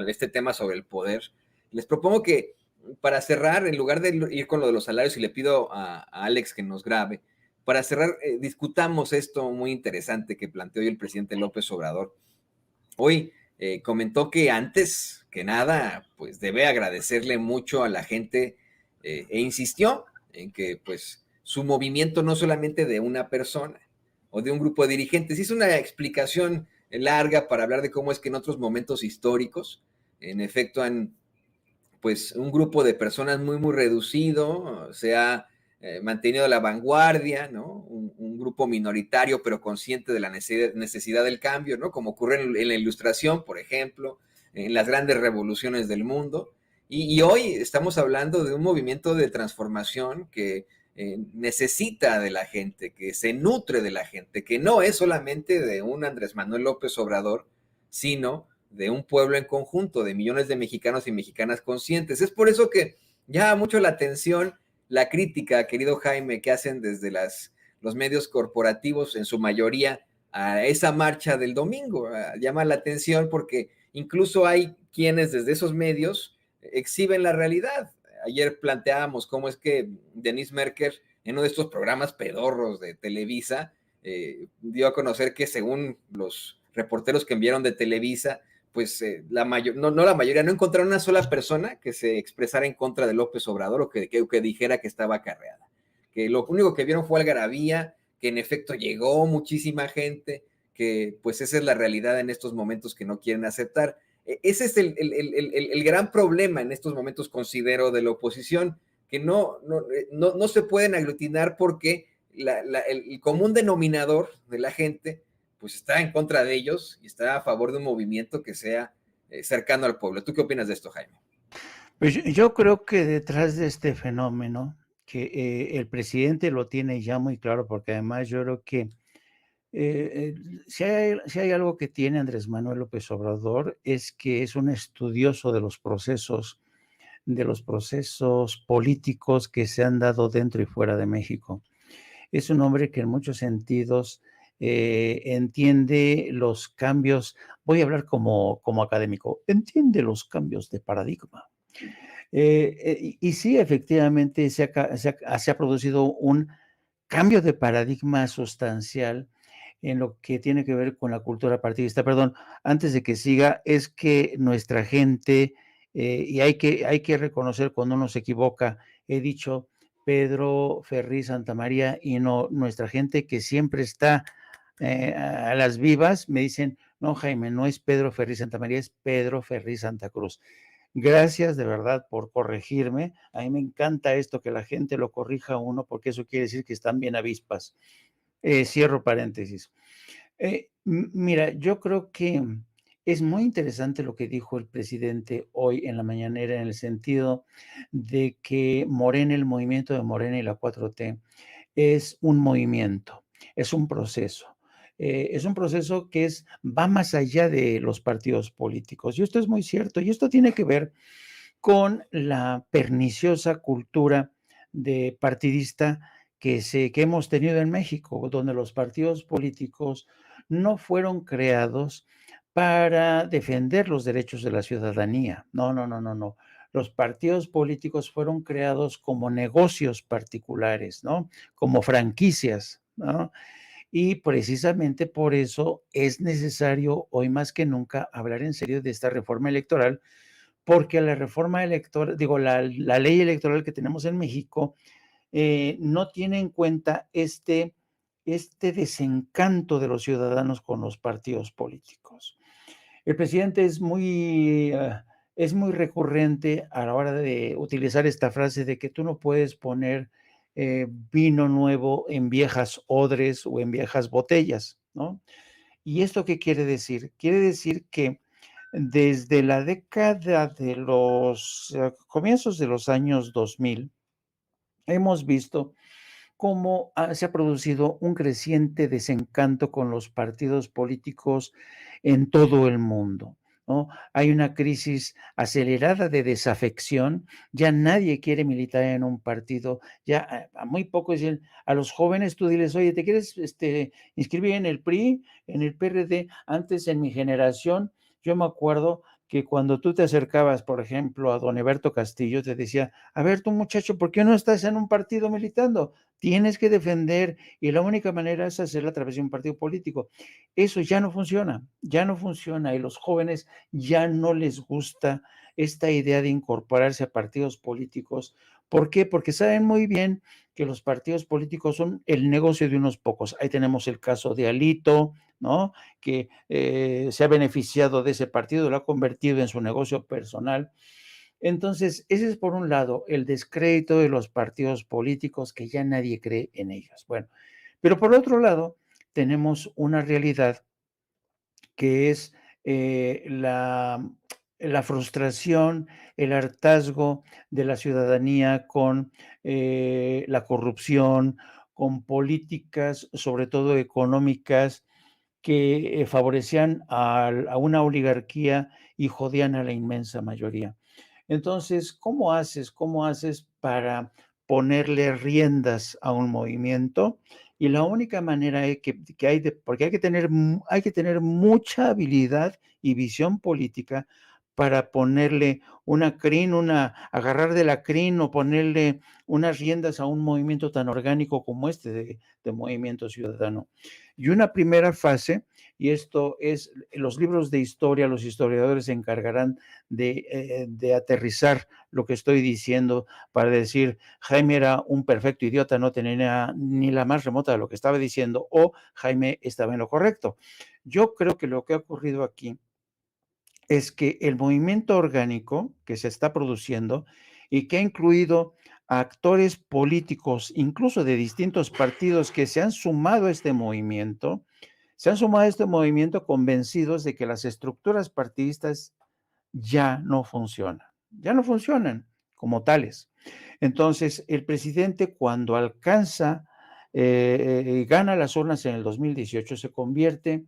este tema sobre el poder. Les propongo que para cerrar, en lugar de ir con lo de los salarios, y le pido a Alex que nos grabe, para cerrar, discutamos esto muy interesante que planteó hoy el presidente López Obrador. Hoy comentó que antes que nada, pues debe agradecerle mucho a la gente e insistió en que pues su movimiento no solamente de una persona o de un grupo de dirigentes, hizo una explicación larga para hablar de cómo es que en otros momentos históricos, en efecto, pues un grupo de personas muy reducido se ha mantenido la vanguardia, ¿no? Un grupo minoritario pero consciente de la necesidad del cambio, ¿no? Como ocurre en la Ilustración, por ejemplo, en las grandes revoluciones del mundo. Y hoy estamos hablando de un movimiento de transformación que necesita de la gente, que se nutre de la gente, que no es solamente de un Andrés Manuel López Obrador, sino de un pueblo en conjunto, de millones de mexicanos y mexicanas conscientes. Es por eso que llama mucho la atención la crítica, querido Jaime, que hacen desde los medios corporativos, en su mayoría, a esa marcha del domingo. Llama la atención porque incluso hay quienes desde esos medios exhiben la realidad. Ayer planteábamos cómo es que Denise Merker, en uno de estos programas pedorros de Televisa, dio a conocer que según los reporteros que enviaron de Televisa, pues la mayoría, no encontraron una sola persona que se expresara en contra de López Obrador o que dijera que estaba acarreada. Que lo único que vieron fue algarabía, que en efecto llegó muchísima gente, que pues esa es la realidad en estos momentos que no quieren aceptar. Ese es el gran problema en estos momentos, considero, de la oposición, que no se pueden aglutinar porque el común denominador de la gente pues está en contra de ellos y está a favor de un movimiento que sea cercano al pueblo. ¿Tú qué opinas de esto, Jaime? Pues yo creo que detrás de este fenómeno, que el presidente lo tiene ya muy claro, porque además yo creo que si hay algo que tiene Andrés Manuel López Obrador, es que es un estudioso de los procesos políticos que se han dado dentro y fuera de México. Es un hombre que en muchos sentidos entiende los cambios, voy a hablar como académico, entiende los cambios de paradigma. Y sí, efectivamente se ha producido un cambio de paradigma sustancial en lo que tiene que ver con la cultura partidista. Perdón, antes de que siga, es que nuestra gente y hay que reconocer cuando uno se equivoca. He dicho Pedro Ferriz Santamaría y no nuestra gente que siempre está a las vivas, me dicen, no, Jaime, no es Pedro Ferriz Santamaría, es Pedro Ferriz Santa Cruz. Gracias de verdad por corregirme. A mí me encanta esto, que la gente lo corrija a uno, porque eso quiere decir que están bien avispas. Cierro paréntesis. Mira, yo creo que es muy interesante lo que dijo el presidente hoy en la mañanera, en el sentido de que Morena, el movimiento de Morena y la 4T, es un movimiento, es un proceso. Es un proceso que va más allá de los partidos políticos. Y esto es muy cierto. Y esto tiene que ver con la perniciosa cultura de partidista que hemos tenido en México, donde los partidos políticos no fueron creados para defender los derechos de la ciudadanía. No, no, no, no, no. Los partidos políticos fueron creados como negocios particulares, ¿no? Como franquicias, ¿no? Y precisamente por eso es necesario hoy más que nunca hablar en serio de esta reforma electoral, porque la reforma electoral, digo, la ley electoral que tenemos en México no tiene en cuenta este desencanto de los ciudadanos con los partidos políticos. El presidente es muy recurrente a la hora de utilizar esta frase de que tú no puedes poner vino nuevo en viejas odres o en viejas botellas, ¿no? ¿Y esto qué quiere decir? Quiere decir que desde la década de los comienzos de los años 2000, hemos visto cómo se ha producido un creciente desencanto con los partidos políticos en todo el mundo, ¿no? Hay una crisis acelerada de desafección, ya nadie quiere militar en un partido, ya a muy pocos, a los jóvenes tú diles, oye, ¿te quieres inscribir en el PRI, en el PRD? Antes en mi generación, yo me acuerdo que cuando tú te acercabas, por ejemplo, a don Eberto Castillo, te decía, a ver, tú muchacho, ¿por qué no estás en un partido militando? Tienes que defender y la única manera es hacerla a través de un partido político. Eso ya no funciona y los jóvenes ya no les gusta esta idea de incorporarse a partidos políticos. ¿Por qué? Porque saben muy bien que los partidos políticos son el negocio de unos pocos. Ahí tenemos el caso de Alito, ¿no? Que se ha beneficiado de ese partido, lo ha convertido en su negocio personal. Entonces, ese es por un lado el descrédito de los partidos políticos, que ya nadie cree en ellos. Bueno, pero por otro lado, tenemos una realidad que es la frustración, el hartazgo de la ciudadanía con la corrupción, con políticas, sobre todo económicas, que favorecían a una oligarquía y jodían a la inmensa mayoría. Entonces, ¿cómo haces para ponerle riendas a un movimiento? Y la única manera que hay porque hay que tener mucha habilidad y visión política para ponerle agarrar de la crin o ponerle unas riendas a un movimiento tan orgánico como este de Movimiento Ciudadano. Y una primera fase, y esto es, los libros de historia, los historiadores se encargarán de aterrizar lo que estoy diciendo para decir, Jaime era un perfecto idiota, no tenía ni la más remota de lo que estaba diciendo, o Jaime estaba en lo correcto. Yo creo que lo que ha ocurrido aquí es que el movimiento orgánico que se está produciendo y que ha incluido a actores políticos, incluso de distintos partidos que se han sumado a este movimiento, convencidos de que las estructuras partidistas ya no funcionan como tales. Entonces, el presidente cuando gana las urnas en el 2018, se convierte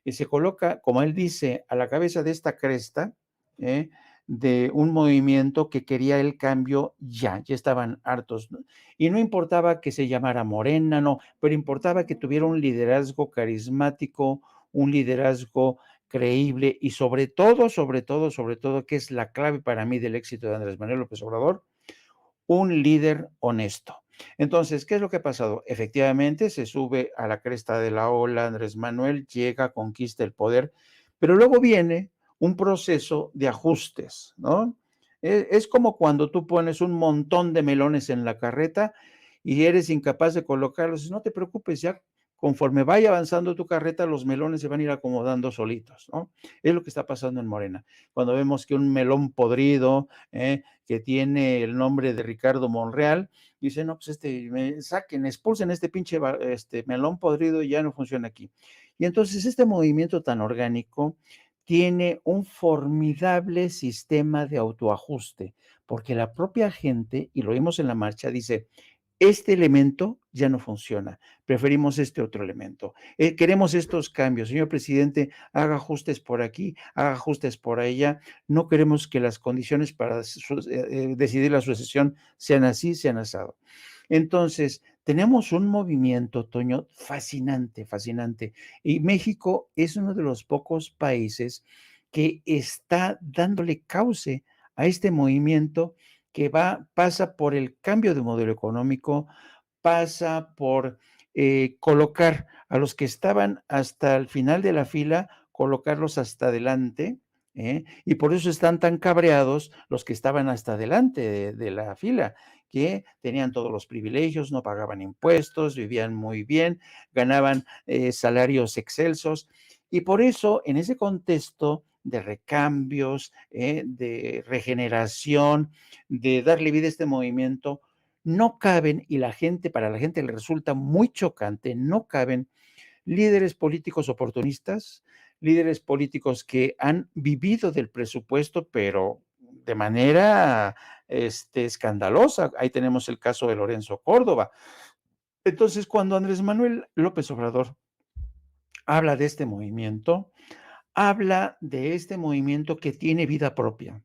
y se coloca, como él dice, a la cabeza de esta cresta, de un movimiento que quería el cambio ya estaban hartos, ¿no? Y no importaba que se llamara Morena, no, pero importaba que tuviera un liderazgo carismático, un liderazgo creíble y sobre todo, que es la clave para mí del éxito de Andrés Manuel López Obrador, un líder honesto. Entonces, ¿qué es lo que ha pasado? Efectivamente, se sube a la cresta de la ola, Andrés Manuel llega, conquista el poder, pero luego viene un proceso de ajustes, ¿no? Es como cuando tú pones un montón de melones en la carreta y eres incapaz de colocarlos. No te preocupes, ya conforme vaya avanzando tu carreta, los melones se van a ir acomodando solitos, ¿no? Es lo que está pasando en Morena. Cuando vemos que un melón podrido, que tiene el nombre de Ricardo Monreal, dice, no, pues saquen, expulsen este pinche melón podrido y ya no funciona aquí. Y entonces este movimiento tan orgánico tiene un formidable sistema de autoajuste, porque la propia gente, y lo vimos en la marcha, dice, este elemento ya no funciona, preferimos este otro elemento. Queremos estos cambios. Señor presidente, haga ajustes por aquí, haga ajustes por allá. No queremos que las condiciones para decidir la sucesión sean así, sean asado. Entonces, tenemos un movimiento, Toño, fascinante, fascinante. Y México es uno de los pocos países que está dándole cauce a este movimiento que pasa por el cambio de modelo económico, pasa por colocar a los que estaban hasta el final de la fila, colocarlos hasta adelante, y por eso están tan cabreados los que estaban hasta adelante de la fila, que tenían todos los privilegios, no pagaban impuestos, vivían muy bien, ganaban salarios excelsos, y por eso en ese contexto de recambios, de regeneración, de darle vida a este movimiento, no caben, y para la gente le resulta muy chocante, no caben líderes políticos oportunistas, líderes políticos que han vivido del presupuesto, pero de manera escandalosa. Ahí tenemos el caso de Lorenzo Córdoba. Entonces, cuando Andrés Manuel López Obrador habla de este movimiento, habla de este movimiento que tiene vida propia,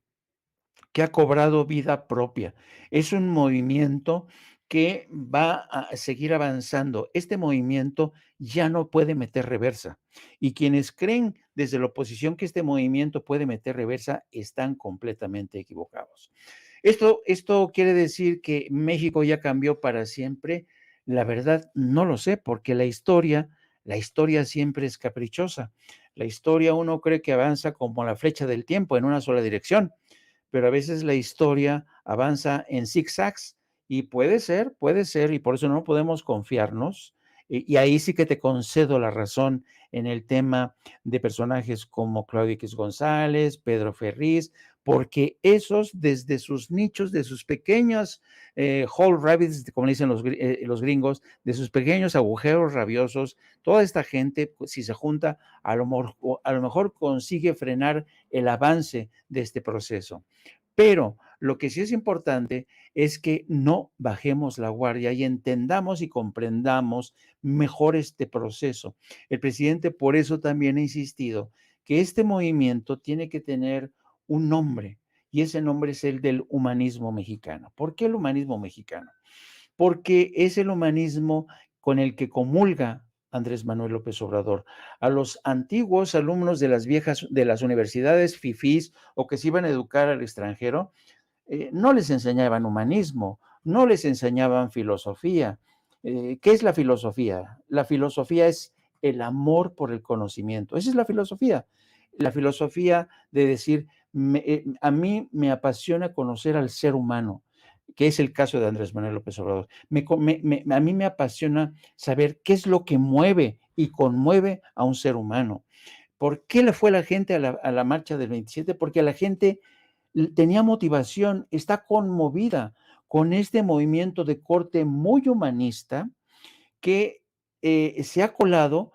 que ha cobrado vida propia. Es un movimiento que va a seguir avanzando. Este movimiento ya no puede meter reversa. Y quienes creen desde la oposición que este movimiento puede meter reversa están completamente equivocados. ¿Esto quiere decir que México ya cambió para siempre? La verdad, no lo sé, porque la historia siempre es caprichosa. La historia uno cree que avanza como la flecha del tiempo en una sola dirección, pero a veces la historia avanza en zigzags y puede ser, y por eso no podemos confiarnos. Y ahí sí que te concedo la razón en el tema de personajes como Claudio X González, Pedro Ferriz, porque esos desde sus nichos, de sus pequeños hole rabbits, como dicen los gringos, de sus pequeños agujeros rabiosos, toda esta gente, si se junta, a lo mejor consigue frenar el avance de este proceso. Pero lo que sí es importante es que no bajemos la guardia y entendamos y comprendamos mejor este proceso. El presidente por eso también ha insistido que este movimiento tiene que tener un nombre, y ese nombre es el del humanismo mexicano. ¿Por qué el humanismo mexicano? Porque es el humanismo con el que comulga Andrés Manuel López Obrador. A los antiguos alumnos de las universidades fifís o que se iban a educar al extranjero, no les enseñaban humanismo, no les enseñaban filosofía. ¿Qué es la filosofía? La filosofía es el amor por el conocimiento. Esa es la filosofía. La filosofía de decir, a mí me apasiona conocer al ser humano, que es el caso de Andrés Manuel López Obrador. A mí me apasiona saber qué es lo que mueve y conmueve a un ser humano. ¿Por qué le fue la gente a la marcha del 27? Porque la gente tenía motivación, está conmovida con este movimiento de corte muy humanista que se ha colado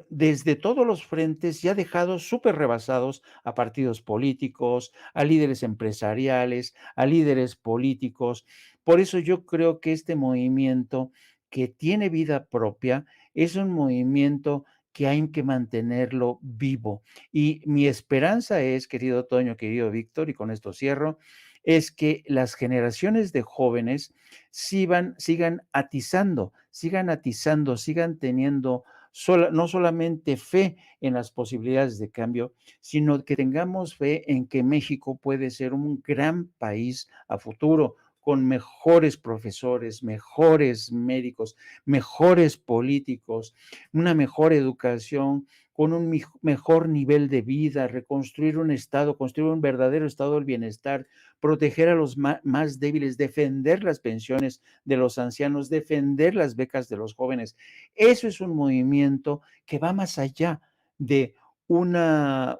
desde todos los frentes y ha dejado súper rebasados a partidos políticos, a líderes empresariales, a líderes políticos. Por eso yo creo que este movimiento que tiene vida propia es un movimiento que hay que mantenerlo vivo. Y mi esperanza es, querido Toño, querido Víctor, y con esto cierro, es que las generaciones de jóvenes sigan atizando, sigan teniendo no solamente fe en las posibilidades de cambio, sino que tengamos fe en que México puede ser un gran país a futuro, con mejores profesores, mejores médicos, mejores políticos, una mejor educación, con un mejor nivel de vida, reconstruir un estado, construir un verdadero estado del bienestar, proteger a los más débiles, defender las pensiones de los ancianos, defender las becas de los jóvenes. Eso es un movimiento que va más allá de una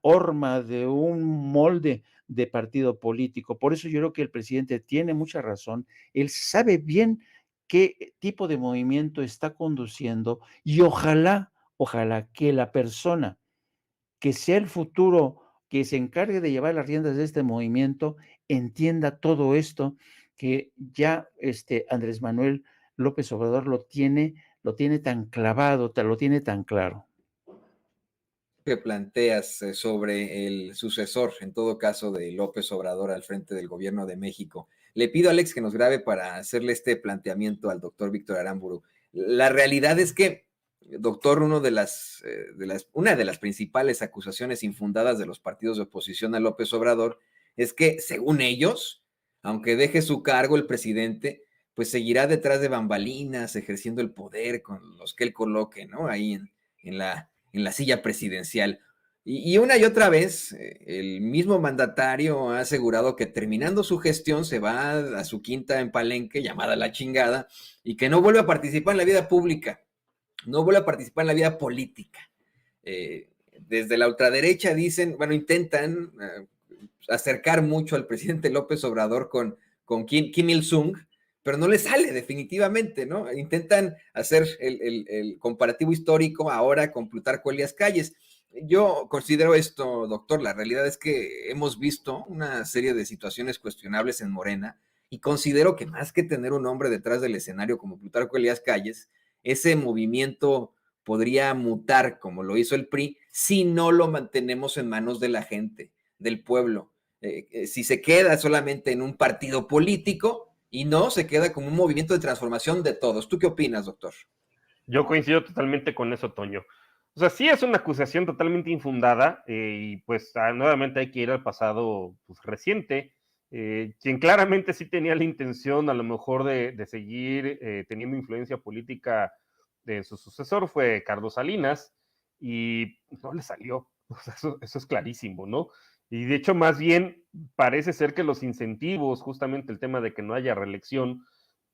horma, de un molde de partido político. Por eso yo creo que el presidente tiene mucha razón. Él sabe bien qué tipo de movimiento está conduciendo y ojalá que la persona que sea el futuro, que se encargue de llevar las riendas de este movimiento, entienda todo esto que ya Andrés Manuel López Obrador lo tiene tan clavado, lo tiene tan claro. Que planteas sobre el sucesor, en todo caso, de López Obrador al frente del gobierno de México. Le pido a Alex que nos grabe para hacerle este planteamiento al doctor Víctor Aramburu. La realidad es que, doctor, una de las principales acusaciones infundadas de los partidos de oposición a López Obrador es que, según ellos, aunque deje su cargo el presidente, pues seguirá detrás de bambalinas, ejerciendo el poder con los que él coloque, ¿no? Ahí en la silla presidencial. Y una y otra vez, el mismo mandatario ha asegurado que terminando su gestión se va a su quinta en Palenque, llamada La Chingada, y que no vuelve a participar en la vida pública, no vuelve a participar en la vida política. Desde la ultraderecha dicen, bueno, intentan acercar mucho al presidente López Obrador con Kim Il-sung, pero no le sale definitivamente, ¿no? Intentan hacer el comparativo histórico ahora con Plutarco Elías Calles. Yo considero esto, doctor, la realidad es que hemos visto una serie de situaciones cuestionables en Morena y considero que más que tener un hombre detrás del escenario como Plutarco Elías Calles, ese movimiento podría mutar como lo hizo el PRI si no lo mantenemos en manos de la gente, del pueblo. Si se queda solamente en un partido político y no se queda como un movimiento de transformación de todos. ¿Tú qué opinas, doctor? Yo coincido totalmente con eso, Toño. O sea, sí es una acusación totalmente infundada y pues nuevamente hay que ir al pasado pues, reciente. Quien claramente sí tenía la intención a lo mejor de seguir teniendo influencia política de su sucesor fue Carlos Salinas y no le salió. O sea, eso es clarísimo, ¿no? Y de hecho, más bien parece ser que los incentivos, justamente el tema de que no haya reelección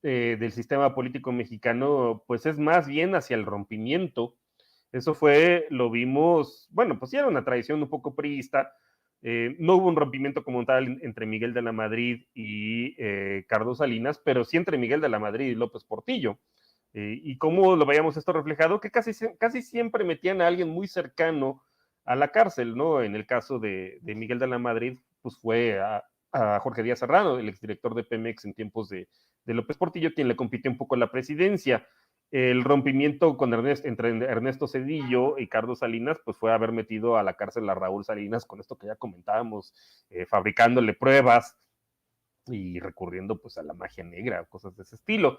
del sistema político mexicano, pues es más bien hacia el rompimiento. Eso fue, lo vimos, bueno, pues sí era una tradición un poco priista. No hubo un rompimiento como tal entre Miguel de la Madrid y Carlos Salinas, pero sí entre Miguel de la Madrid y López Portillo. Y cómo lo veíamos esto reflejado, que casi siempre metían a alguien muy cercano a la cárcel, ¿no? En el caso de Miguel de la Madrid, pues fue a Jorge Díaz Serrano, el exdirector de Pemex en tiempos de López Portillo, quien le compitió un poco en la presidencia. El rompimiento entre Ernesto Zedillo y Carlos Salinas, pues fue haber metido a la cárcel a Raúl Salinas con esto que ya comentábamos, fabricándole pruebas y recurriendo pues a la magia negra, cosas de ese estilo.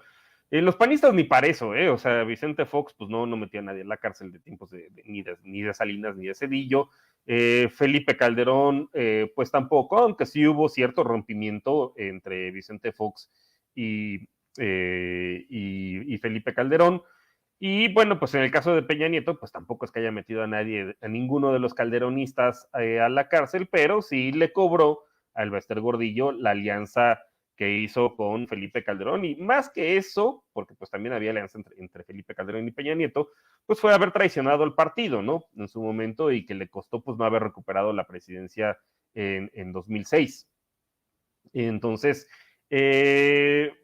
Los panistas ni para eso, o sea, Vicente Fox pues no metía a nadie en la cárcel de tiempos ni de Salinas ni de Zedillo. Felipe Calderón pues tampoco, aunque sí hubo cierto rompimiento entre Vicente Fox y Felipe Calderón. Y bueno, pues en el caso de Peña Nieto, pues tampoco es que haya metido a nadie, a ninguno de los calderonistas a la cárcel, pero sí le cobró a Elbester Gordillo la alianza que hizo con Felipe Calderón. Y más que eso, porque pues también había alianza entre Felipe Calderón y Peña Nieto, pues fue haber traicionado al partido, ¿no? En su momento y que le costó pues no haber recuperado la presidencia en 2006. Entonces,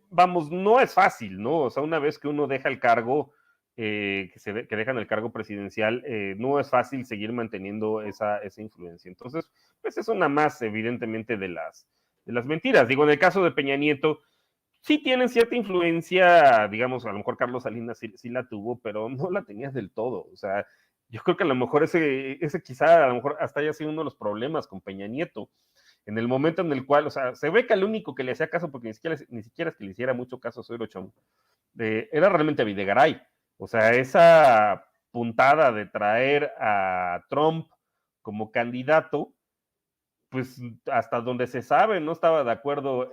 vamos, no es fácil, ¿no? O sea, una vez que uno deja el cargo, que dejan el cargo presidencial, no es fácil seguir manteniendo esa influencia. Entonces, pues es una más, evidentemente, de las mentiras. Digo, en el caso de Peña Nieto, sí tienen cierta influencia, digamos, a lo mejor Carlos Salinas sí la tuvo, pero no la tenías del todo. O sea, yo creo que a lo mejor ese quizá, a lo mejor hasta haya sido uno de los problemas con Peña Nieto en el momento en el cual, o sea, se ve que el único que le hacía caso, porque ni siquiera es que le hiciera mucho caso a Zoilo Chong, era realmente a Videgaray. O sea, esa puntada de traer a Trump como candidato, pues hasta donde se sabe, no estaba de acuerdo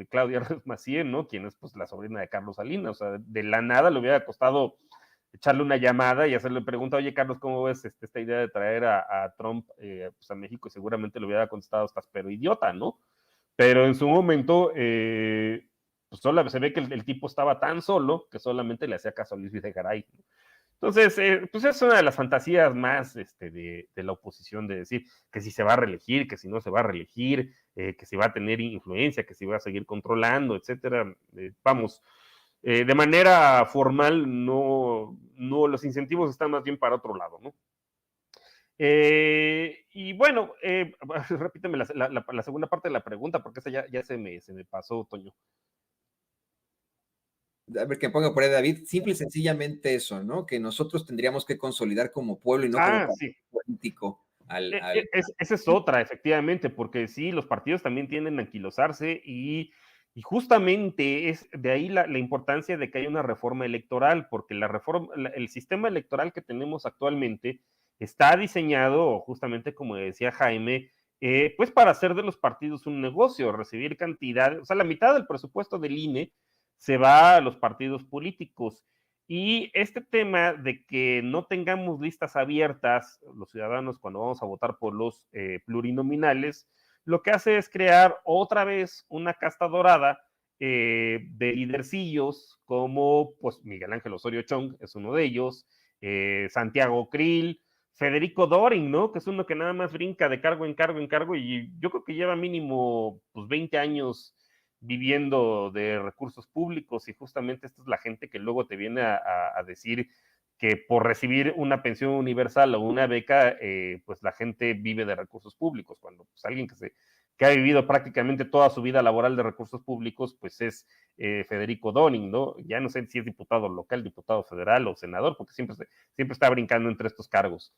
Claudia Macié, ¿no? Quien es pues la sobrina de Carlos Salinas. O sea, de la nada le hubiera costado echarle una llamada y hacerle pregunta, oye, Carlos, ¿cómo ves esta idea de traer a Trump pues a México? Y seguramente le hubiera contestado, estás pero idiota, ¿no? Pero en su momento, pues solo se ve que el tipo estaba tan solo que solamente le hacía caso a Luis Videgaray. Entonces, pues es una de las fantasías más de la oposición de decir que si se va a reelegir, que si no se va a reelegir, que si va a tener influencia, que si va a seguir controlando, etcétera. Vamos, de manera formal, no, los incentivos están más bien para otro lado, ¿no? Y bueno, repíteme la segunda parte de la pregunta, porque esa ya se me pasó, Toño. A ver, que ponga por ahí David, simple y sencillamente eso, ¿no? Que nosotros tendríamos que consolidar como pueblo y no como partido Sí. político Esa es otra, efectivamente, porque sí, los partidos también tienden a anquilosarse y justamente es de ahí la importancia de que haya una reforma electoral, porque el sistema electoral que tenemos actualmente está diseñado, justamente como decía Jaime, pues para hacer de los partidos un negocio, recibir cantidad, o sea, la mitad del presupuesto del INE se va a los partidos políticos. Y este tema de que no tengamos listas abiertas, los ciudadanos, cuando vamos a votar por los plurinominales, lo que hace es crear otra vez una casta dorada de lidercillos como pues, Miguel Ángel Osorio Chong, es uno de ellos, Santiago Krill, Federico Doring, ¿no? Que es uno que nada más brinca de cargo en cargo en cargo y yo creo que lleva mínimo pues, 20 años viviendo de recursos públicos y justamente esta es la gente que luego te viene a decir que por recibir una pensión universal o una beca, pues la gente vive de recursos públicos, cuando pues, alguien que ha vivido prácticamente toda su vida laboral de recursos públicos, pues es Federico Doning, ¿no? Ya no sé si es diputado local, diputado federal o senador, porque siempre está brincando entre estos cargos.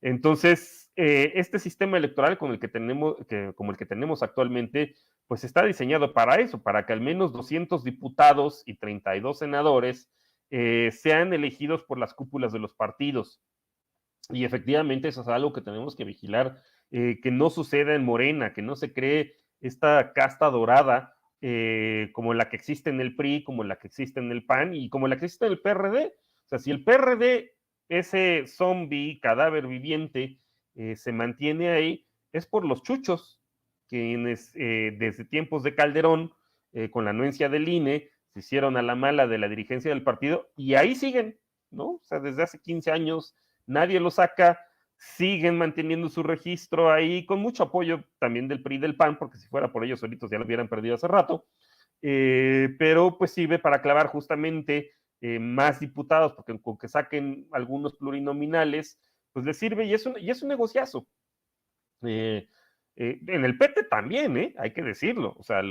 Entonces, este sistema electoral como el que tenemos actualmente, pues está diseñado para eso, para que al menos 200 diputados y 32 senadores sean elegidos por las cúpulas de los partidos. Y efectivamente eso es algo que tenemos que vigilar, que no suceda en Morena, que no se cree esta casta dorada como la que existe en el PRI, como la que existe en el PAN y como la que existe en el PRD. O sea, si el PRD, ese zombie, cadáver viviente, se mantiene ahí, es por los chuchos, quienes desde tiempos de Calderón, con la anuencia del INE, se hicieron a la mala de la dirigencia del partido y ahí siguen, ¿no? O sea, desde hace 15 años nadie lo saca, siguen manteniendo su registro ahí con mucho apoyo también del PRI y del PAN, porque si fuera por ellos solitos ya lo hubieran perdido hace rato, pero pues sirve para clavar justamente más diputados, porque con que saquen algunos plurinominales, pues les sirve y es un negociazo. En el PT también, hay que decirlo, o sea,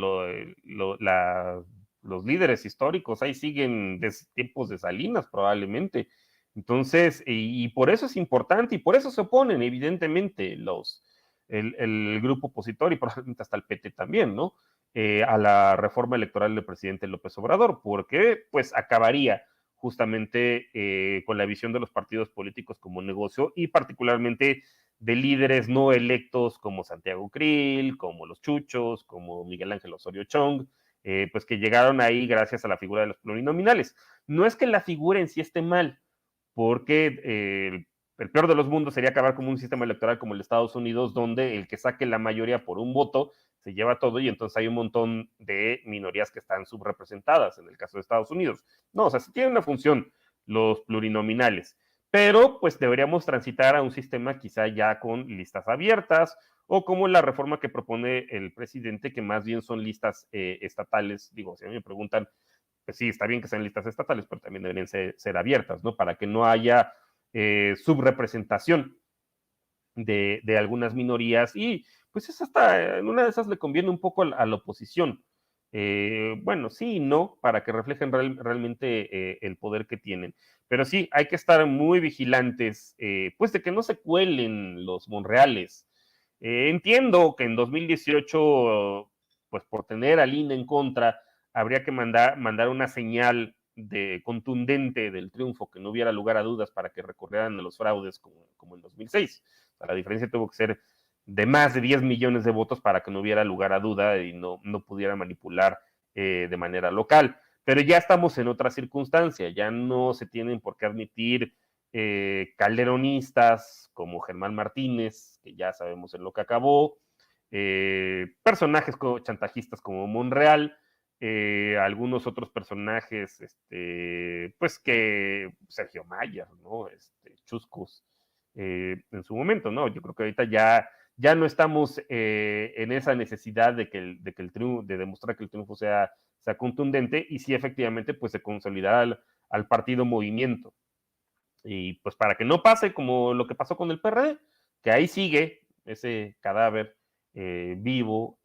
los líderes históricos ahí siguen de tiempos de Salinas probablemente. Entonces, y por eso es importante y por eso se oponen evidentemente el grupo opositor y probablemente hasta el PT también, ¿no? A la reforma electoral del presidente López Obrador, porque pues acabaría justamente con la visión de los partidos políticos como negocio y particularmente de líderes no electos como Santiago Krill, como los Chuchos, como Miguel Ángel Osorio Chong, pues que llegaron ahí gracias a la figura de los plurinominales. No es que la figura en sí esté mal, porque el peor de los mundos sería acabar como un sistema electoral como el de Estados Unidos, donde el que saque la mayoría por un voto se lleva todo y entonces hay un montón de minorías que están subrepresentadas en el caso de Estados Unidos. No, o sea, sí tienen una función los plurinominales, pero pues deberíamos transitar a un sistema quizá ya con listas abiertas o como la reforma que propone el presidente, que más bien son listas estatales. Digo, si a mí me preguntan, pues sí, está bien que sean listas estatales, pero también deberían ser abiertas, ¿no? Para que no haya subrepresentación de algunas minorías y pues es hasta, en una de esas le conviene un poco a la oposición. Bueno, sí y no, para que reflejen realmente el poder que tienen. Pero sí, hay que estar muy vigilantes, pues de que no se cuelen los Monreales. Entiendo que en 2018, pues por tener al INE en contra, habría que mandar una señal contundente del triunfo, que no hubiera lugar a dudas para que recurrieran a los fraudes como en 2006. O sea, la diferencia tuvo que ser de más de 10 millones de votos para que no hubiera lugar a duda y no pudiera manipular de manera local. pero ya estamos en otra circunstancia, ya no se tienen por qué admitir calderonistas como Germán Martínez, que ya sabemos en lo que acabó, personajes chantajistas como Monreal, algunos otros personajes, pues que Sergio Mayer, ¿no? Chuscos, en su momento, ¿no? Yo creo que ahorita ya no estamos en esa necesidad de que el triunfo, de demostrar que el triunfo sea contundente, y sí efectivamente pues se consolidar al partido movimiento. Y pues para que no pase como lo que pasó con el PRD, que ahí sigue ese cadáver vivo,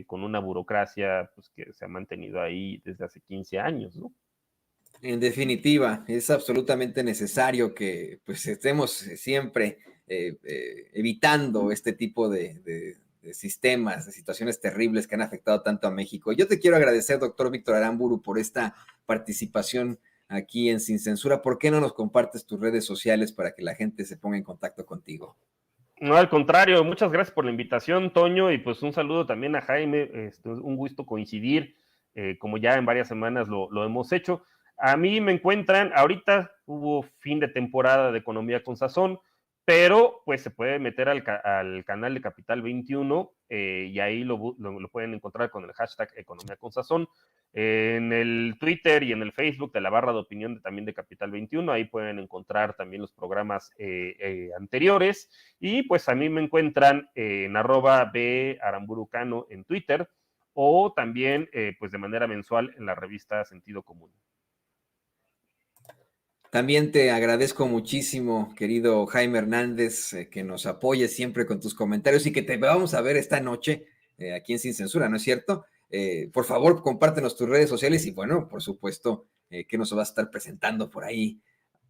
con una burocracia pues, que se ha mantenido ahí desde hace 15 años, ¿no? En definitiva, es absolutamente necesario que pues estemos siempre evitando este tipo de sistemas, de situaciones terribles que han afectado tanto a México. Yo te quiero agradecer, doctor Víctor Aramburu, por esta participación aquí en Sin Censura. ¿Por qué no nos compartes tus redes sociales para que la gente se ponga en contacto contigo? No, al contrario, muchas gracias por la invitación, Toño, y pues un saludo también a Jaime, un gusto coincidir, como ya en varias semanas lo hemos hecho. A mí me encuentran, ahorita hubo fin de temporada de Economía con Sazón, pero pues se puede meter al canal de Capital 21, y ahí lo pueden encontrar con el hashtag Economía con Sazón. En el Twitter y en el Facebook de la barra de opinión también de Capital 21, ahí pueden encontrar también los programas anteriores, y pues a mí me encuentran en @baramburucano en Twitter, o también pues de manera mensual en la revista Sentido Común. También te agradezco muchísimo, querido Jaime Hernández, que nos apoyes siempre con tus comentarios y que te vamos a ver esta noche aquí en Sin Censura, ¿no es cierto? Por favor, compártenos tus redes sociales y bueno, por supuesto, que nos vas a estar presentando por ahí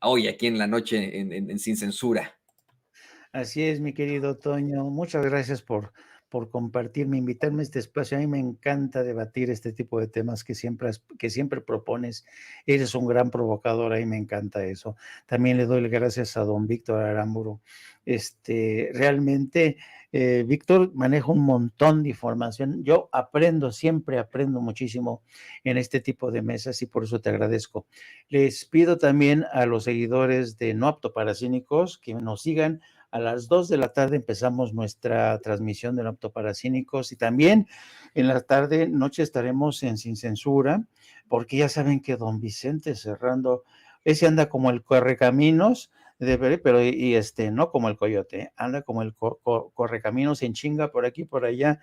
hoy aquí en la noche en Sin Censura. Así es, mi querido Toño. Muchas gracias por compartirme, invitarme a este espacio. A mí me encanta debatir este tipo de temas que siempre propones. Eres un gran provocador, a mí me encanta eso. También le doy gracias a don Víctor Aramburu. Realmente, Víctor maneja un montón de información. Yo siempre aprendo muchísimo en este tipo de mesas y por eso te agradezco. Les pido también a los seguidores de No Apto para Cínicos que nos sigan. A las 2 de la tarde empezamos nuestra transmisión de No Apto para Cínicos y también en la tarde, noche estaremos en Sin Censura, porque ya saben que don Vicente Serrando, ese anda como el correcaminos, pero no como el coyote, anda como el correcaminos en chinga por aquí, por allá,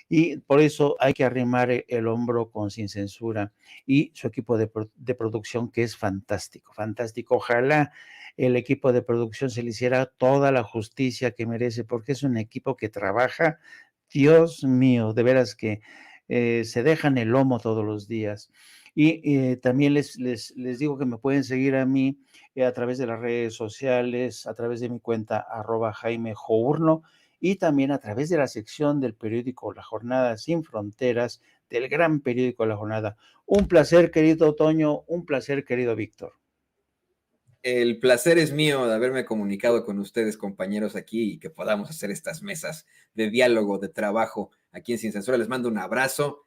y por eso hay que arrimar el hombro con Sin Censura y su equipo de producción, que es fantástico, fantástico. Ojalá el equipo de producción se le hiciera toda la justicia que merece, porque es un equipo que trabaja, Dios mío, de veras que se dejan el lomo todos los días. Y también les digo que me pueden seguir a mí a través de las redes sociales, a través de mi cuenta @JaimeJourno, y también a través de la sección del periódico La Jornada Sin Fronteras, del gran periódico La Jornada. Un placer, querido Otoño, un placer, querido Víctor. El placer es mío de haberme comunicado con ustedes, compañeros, aquí y que podamos hacer estas mesas de diálogo, de trabajo aquí en Sin Censura. Les mando un abrazo